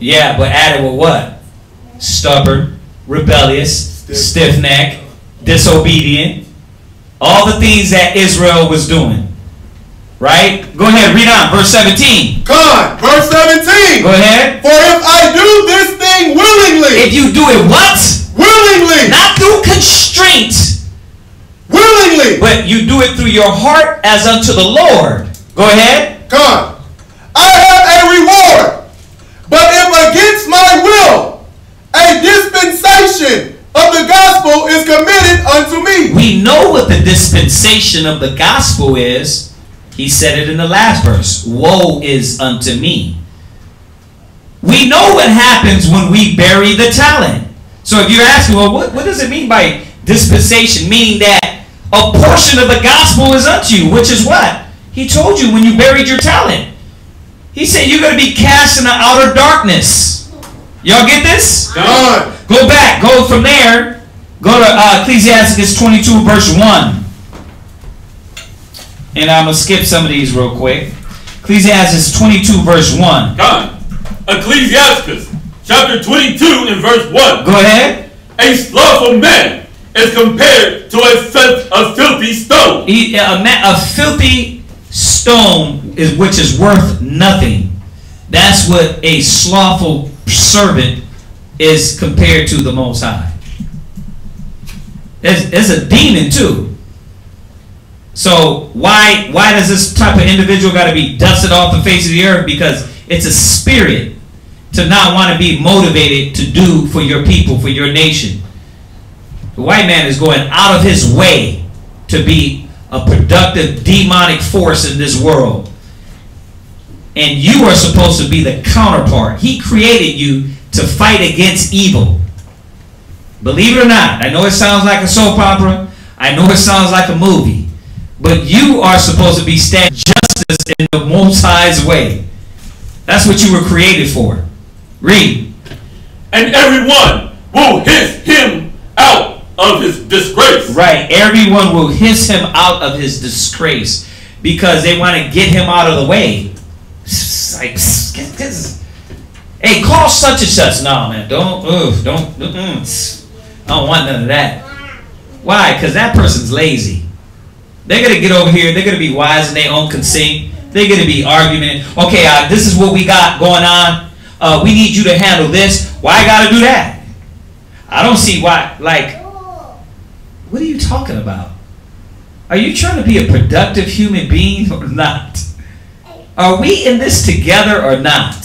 Yeah, but added with what? Stubborn, rebellious, stiff-necked, disobedient. All the things that Israel was doing. Right? Go ahead, read on. Verse 17. Come, verse 17. Go ahead. For if I do this thing willingly. If you do it what? Willingly. Not through constraint. Willingly. But you do it through your heart as unto the Lord. Go ahead. Come. I have a reward. But if against my will, a dispensation of the gospel is committed unto me. We know what the dispensation of the gospel is. He said it in the last verse. Woe is unto me. We know what happens when we bury the talent. So if you're asking, well, what does it mean by dispensation? Meaning that a portion of the gospel is unto you, which is what? He told you when you buried your talent. He said you're going to be cast in the outer darkness. Y'all get this? Go back. Go from there. Go to Ecclesiastes 22 verse 1. And I'm going to skip some of these real quick. Ecclesiastes 22 verse 1. God. Ecclesiastes chapter 22 and verse 1. Go ahead. A slothful man is compared to a filthy stone. A filthy stone is which is worth nothing. That's what a slothful servant is compared to the Most High. It's a demon too. So why does this type of individual got to be dusted off the face of the earth? Because it's a spirit to not want to be motivated to do for your people, for your nation. The white man is going out of his way to be a productive demonic force in this world. And you are supposed to be the counterpart. He created you to fight against evil. Believe it or not, I know it sounds like a soap opera. I know it sounds like a movie. But you are supposed to be standing justice in the Most High's way. That's what you were created for. Read. And everyone will hiss him out of his disgrace. Right. Everyone will hiss him out of his disgrace because they want to get him out of the way. It's like, hey, call such and such. No, man, don't. I don't want none of that. Why? Because that person's lazy. They're going to get over here. They're going to be wise in their own conceit. They're going to be arguing. Okay, this is what we got going on. We need you to handle this. Why I got to do that? I don't see why. Like, what are you talking about? Are you trying to be a productive human being or not? Are we in this together or not?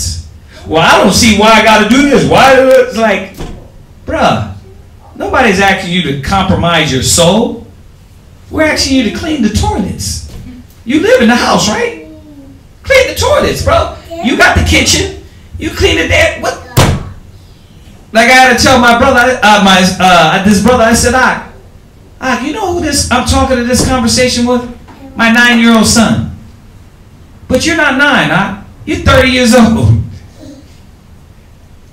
Well, I don't see why I got to do this. Why? It's like, bruh, Nobody's asking you to compromise your soul. We're asking you to clean the toilets. You live in the house, right? Clean the toilets, bro. You got the kitchen. You clean it there. What? Like I had to tell my brother, this brother, I said, you know who I'm talking to this conversation with? My 9-year-old son. But you're not 9, You're 30 years old.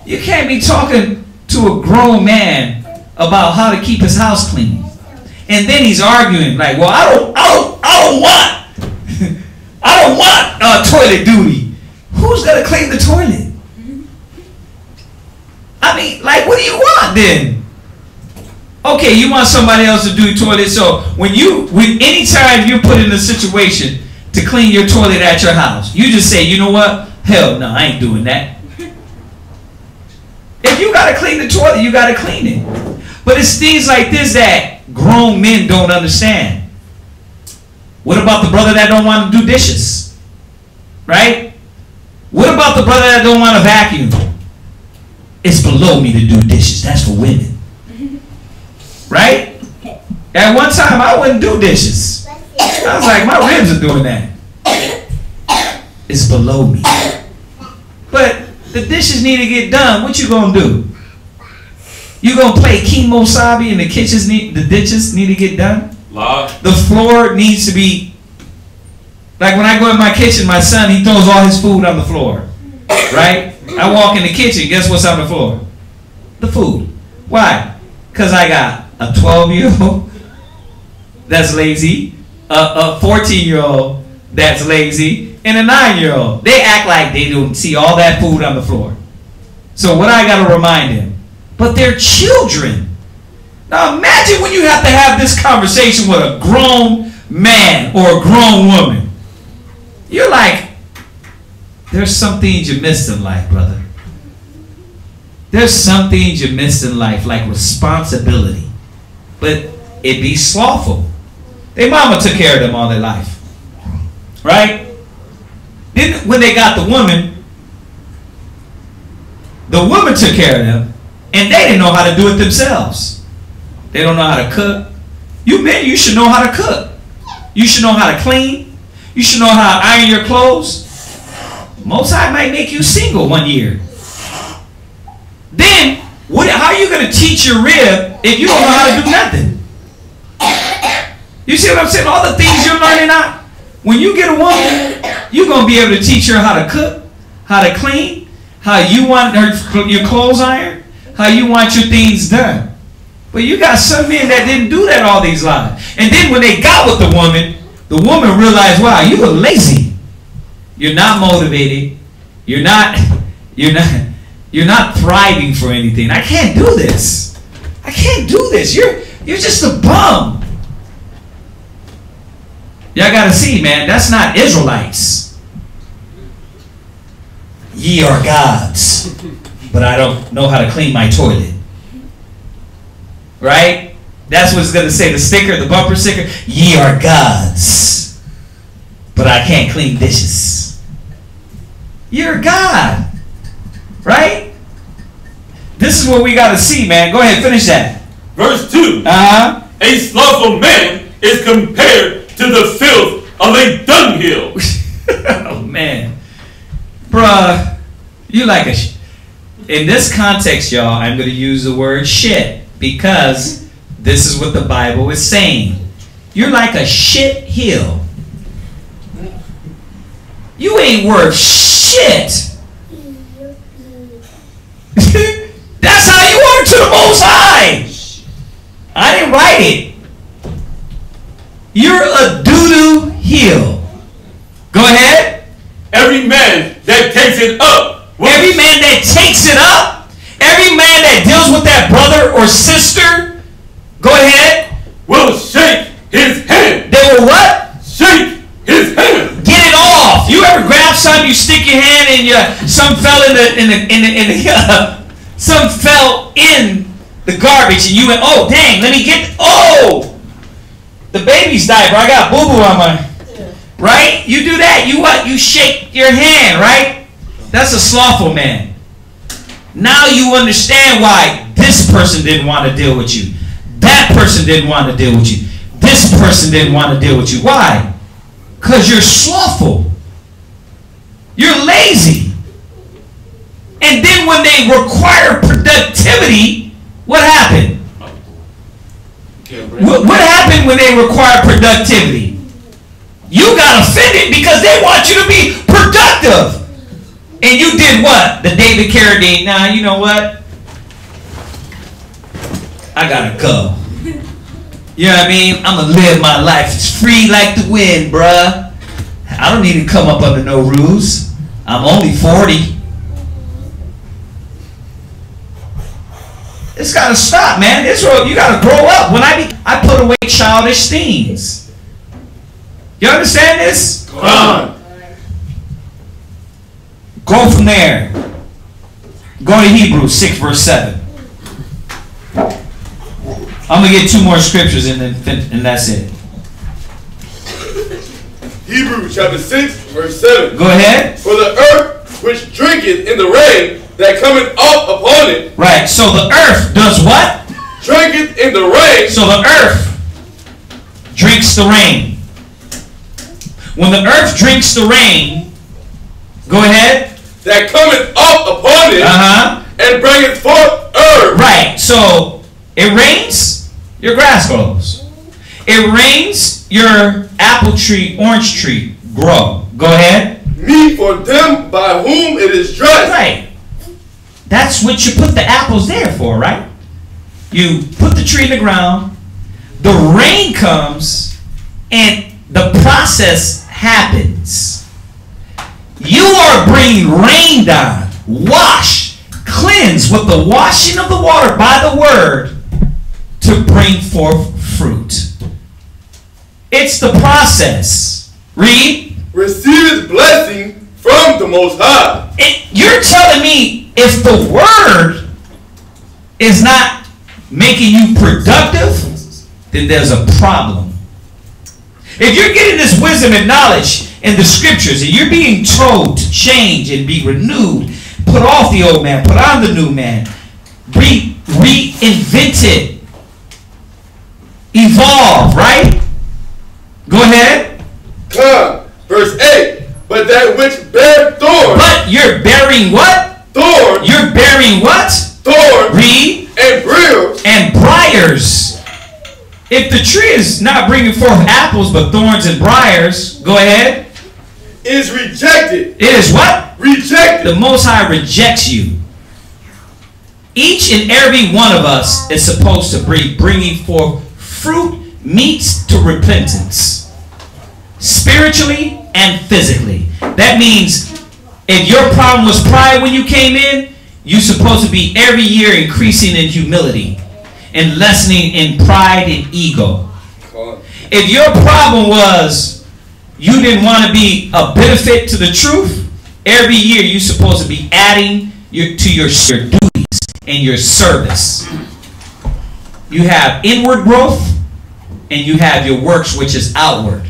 You can't be talking to a grown man about how to keep his house clean. And then he's arguing like, well, I don't want toilet duty. Who's gonna clean the toilet? I mean, like, what do you want then? Okay, you want somebody else to do your toilet. So anytime you're put in a situation to clean your toilet at your house, you just say, you know what? Hell no, I ain't doing that. If you gotta clean the toilet, you gotta clean it. But it's things like this that grown men don't understand. What about the brother that don't want to do dishes? Right? What about the brother that don't want to vacuum? It's below me to do dishes. That's for women. Right? At one time, I wouldn't do dishes. I was like, my ribs are doing that. It's below me. But the dishes need to get done. What you gonna do? You gonna play kemosabe and the dishes need to get done? The floor needs to be, like when I go in my kitchen, my son, he throws all his food on the floor. Right? I walk in the kitchen, guess what's on the floor? The food. Why? Because I got a 12-year-old that's lazy, a 14-year-old that's lazy, and a 9-year-old. They act like they don't see all that food on the floor. So what I got to remind them? But they're children. Now imagine when you have to have this conversation with a grown man or a grown woman. You're like, there's some things you missed in life, brother. There's some things you missed in life, like responsibility. But it be slothful. Their mama took care of them all their life. Right? Then when they got the woman took care of them. And they didn't know how to do it themselves. They don't know how to cook. You men, you should know how to cook. You should know how to clean. You should know how to iron your clothes. Most High might make you single one year. Then, how are you going to teach your rib if you don't know how to do nothing? You see what I'm saying? All the things you're learning out. When you get a woman, you're going to be able to teach her how to cook, how to clean, how you want your clothes ironed, how you want your things done. But you got some men that didn't do that all these lives. And then when they got with the woman realized, wow, you were lazy. You're not motivated. You're not thriving for anything. I can't do this. I can't do this. You're just a bum. Y'all gotta see, man, that's not Israelites. Ye are gods, but I don't know how to clean my toilet. Right? That's what it's going to say. The sticker, the bumper sticker. Ye are gods, but I can't clean dishes. You're a God. Right? This is what we got to see, man. Go ahead, finish that. Verse 2. A slothful man is compared to the filth of a dunghill. Oh, man. Bruh, you like a... In this context, y'all, I'm going to use the word shit because this is what the Bible is saying. You're like a shit hill. You ain't worth shit. That's how you are to the Most High. I didn't write it. You're a doo-doo hill. Go ahead. Every man that takes it up. Every man that takes it up. Every man that deals with that brother or sister. Go ahead. Will shake his hand. They will what? Shake his hand. Get it off. You ever grab something, you stick your hand in some fell some fell in the garbage and you went, oh dang, let me get, oh, the baby's diaper, I got boo-boo on my, right? You do that, you what? You shake your hand, right? That's a slothful man. Now you understand why this person didn't want to deal with you. That person didn't want to deal with you. This person didn't want to deal with you. Why? Because you're slothful. You're lazy. And then when they require productivity, what happened? What happened when they require productivity? You got offended because they want you to be productive. And you did what? The David Carradine. Nah, you know what? I gotta go. You know what I mean? I'm gonna live my life. It's free like the wind, bruh. I don't need to come up under no rules. I'm only 40. It's gotta stop, man. Israel, you gotta grow up. When I put away childish things. You understand this? Come on. Go from there. Go to Hebrews 6 verse 7. I'm going to get 2 more scriptures and that's it. Hebrews chapter 6 verse 7. Go ahead. For the earth which drinketh in the rain that cometh up upon it. Right. So the earth does what? Drinketh in the rain. So the earth drinks the rain. When the earth drinks the rain, go ahead. That cometh up upon it. And bringeth forth herb. Right. So it rains, your grass grows. It rains, your apple tree, orange tree grow. Go ahead. Meat for them by whom it is dressed. Right. That's what you put the apples there for, right? You put the tree in the ground, the rain comes, and the process happens. You are bringing rain down, wash, cleanse with the washing of the water by the word to bring forth fruit. It's the process. Read. Receiveth blessing from the Most High. You're telling me if the word is not making you productive, then there's a problem. If you're getting this wisdom and knowledge in the scriptures and you're being told to change and be renewed, put off the old man, put on the new man, reinvent it, evolve, right? Go ahead. Come, verse 8. But that which bear thorns. But you're bearing what? Thorns. You're bearing what? Thorns. Read. And briars. And briars. If the tree is not bringing forth apples but thorns and briars, go ahead. Is rejected. It is what? Rejected. The Most High rejects you. Each and every one of us is supposed to be bringing forth fruit meets to repentance. Spiritually and physically. That means if your problem was pride when you came in, you're supposed to be every year increasing in humility and lessening in pride and ego. If your problem was you didn't want to be a benefit to the truth, every year you're supposed to be adding to your duties and your service. You have inward growth and you have your works, which is outward.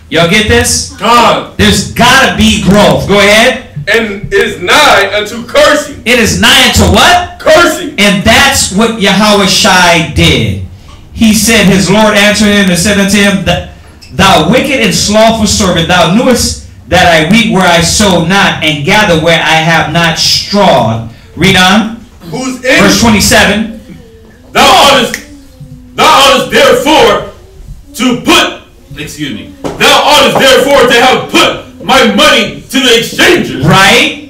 Y'all get this? God. There's gotta be growth. Go ahead. And is nigh unto cursing. It is nigh unto what? Cursing. And that's what Yahweh Shai did. He said, his Lord answered him and said unto him, thou wicked and slothful servant, thou knewest that I reap where I sow not, and gather where I have not strawed. Read on. Who's in verse 27. Thou oughtest therefore to put, thou oughtest therefore to have put my money to the exchangers. Right.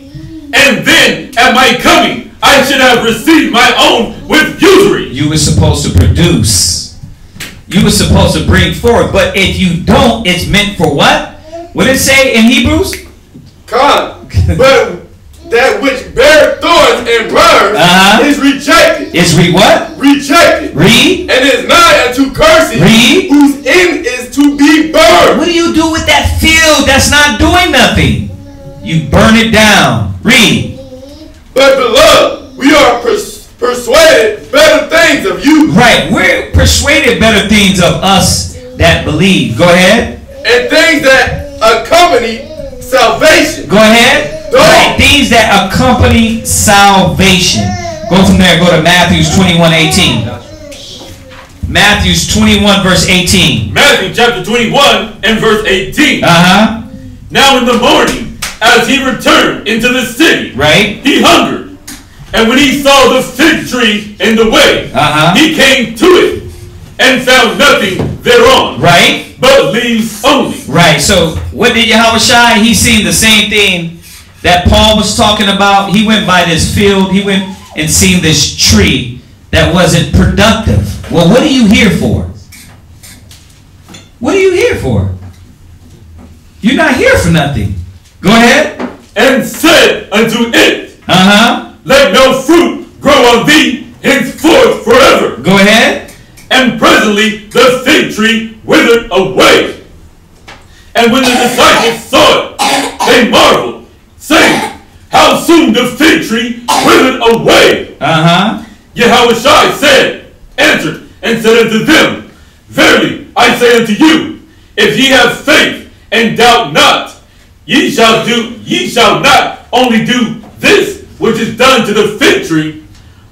And then at my coming, I should have received my own with usury. You were supposed to produce. You were supposed to bring forth. But if you don't, it's meant for what? What did it say in Hebrews? God. But that which bear thorns and briars is rejected. Is what? Rejected. Read. And is nigh unto cursing. Read. Whose end is to be burned. What do you do with that field that's not doing nothing? You burn it down. Read. But beloved, we are persuaded better things of you. Right. We're persuaded better things of us that believe. Go ahead. And things that accompany salvation. Go ahead. Right, things that accompany salvation. Go from there. Go to Matthew 21:18. Matthew 21 verse 18. Matthew chapter 21 and verse 18. Now in the morning, as he returned into the city, right, he hungered. And when he saw the fig tree in the way, he came to it and found nothing thereon, right, but leaves only. Right. So what did Yahushua? He seen the same thing that Paul was talking about. He went by this field. He went and seen this tree that wasn't productive. Well, what are you here for? What are you here for? You're not here for nothing. Go ahead. And said unto it, let no fruit grow on thee henceforth forever. Go ahead. And presently the fig tree withered away. And when the disciples saw it, they marveled, saying, how soon the fig tree withered away. Yahushua answered and said unto them, verily I say unto you, if ye have faith and doubt not, ye shall not only do this which is done to the fig tree,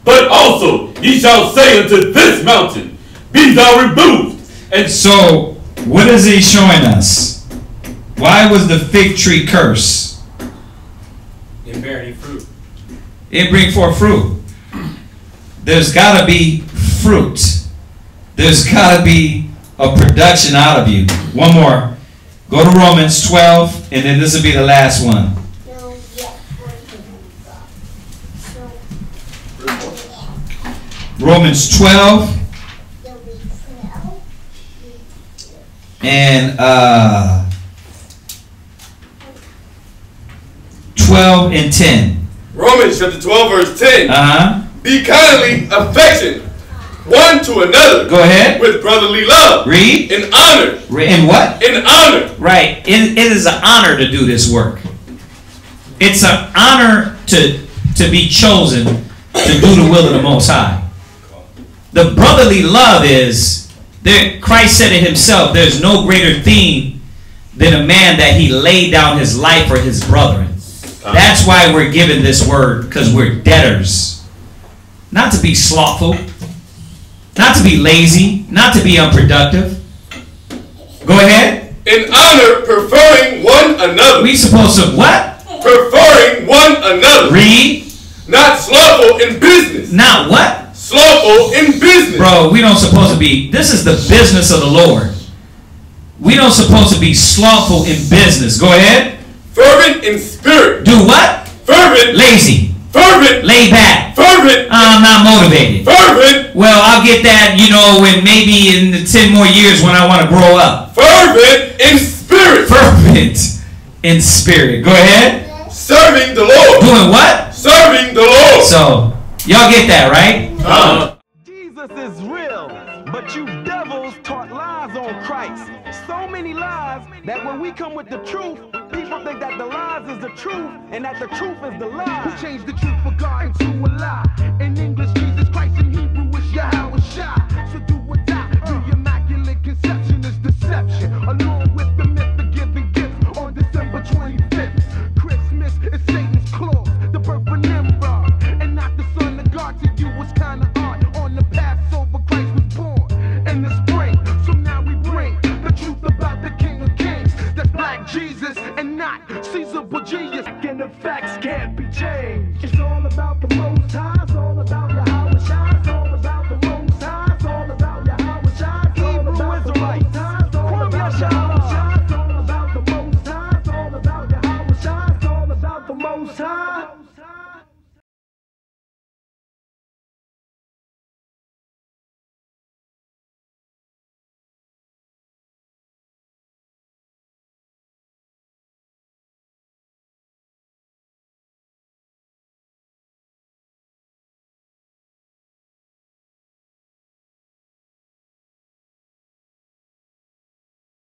but also ye shall say unto this mountain, be thou removed. And so, what is he showing us? Why was the fig tree cursed? It didn't bear any fruit. It didn't bring forth fruit. There's got to be fruit. There's got to be a production out of you. One more. Go to Romans 12, and then this will be the last one. Romans 12 and 12 and 10. Romans chapter 12 verse 10. Be kindly affectionate one to another. Go ahead. With brotherly love. Read. In honor. In what? In honor. Right. It is an honor to do this work. It's an honor to be chosen to do the will of the Most High. The brotherly love is, Christ said it himself, there's no greater theme than a man that he laid down his life for his brethren. That's why we're given this word, because we're debtors. Not to be slothful, not to be lazy, not to be unproductive. Go ahead. In honor, preferring one another. We supposed to what? Preferring one another. Read. Not slothful in business. Not what? Slothful in business. Bro, we don't supposed to be, this is the business of the Lord. We don't supposed to be slothful in business. Go ahead. Fervent in spirit. Do what? Fervent. Lazy. Fervent. Lay back. Fervent. I'm not motivated. Fervent. Well, I'll get that, when maybe in the 10 more years when I want to grow up. Fervent in spirit. Fervent in spirit. Go ahead. Serving the Lord. Doing what? Serving the Lord. So, y'all get that, right? Jesus is real, but you devils taught lies on Christ. So many lies that when we come with the truth, people think that the lies is the truth and that the truth is the lie. Who changed the truth for God into a lie? In English, Jesus Christ. In Hebrew, is Yahushua. So do or die. The immaculate conception is deception. Along with the myth of giving gifts on December 25th. Christmas is Satan's clause, the birth of Nimrod, and not the son of God. To you was kind of odd. On the Passover, Christ was born in the spring. So now we bring the truth about the King of Kings. That's black Jesus and not Caesar Borgias. And the facts can't be changed.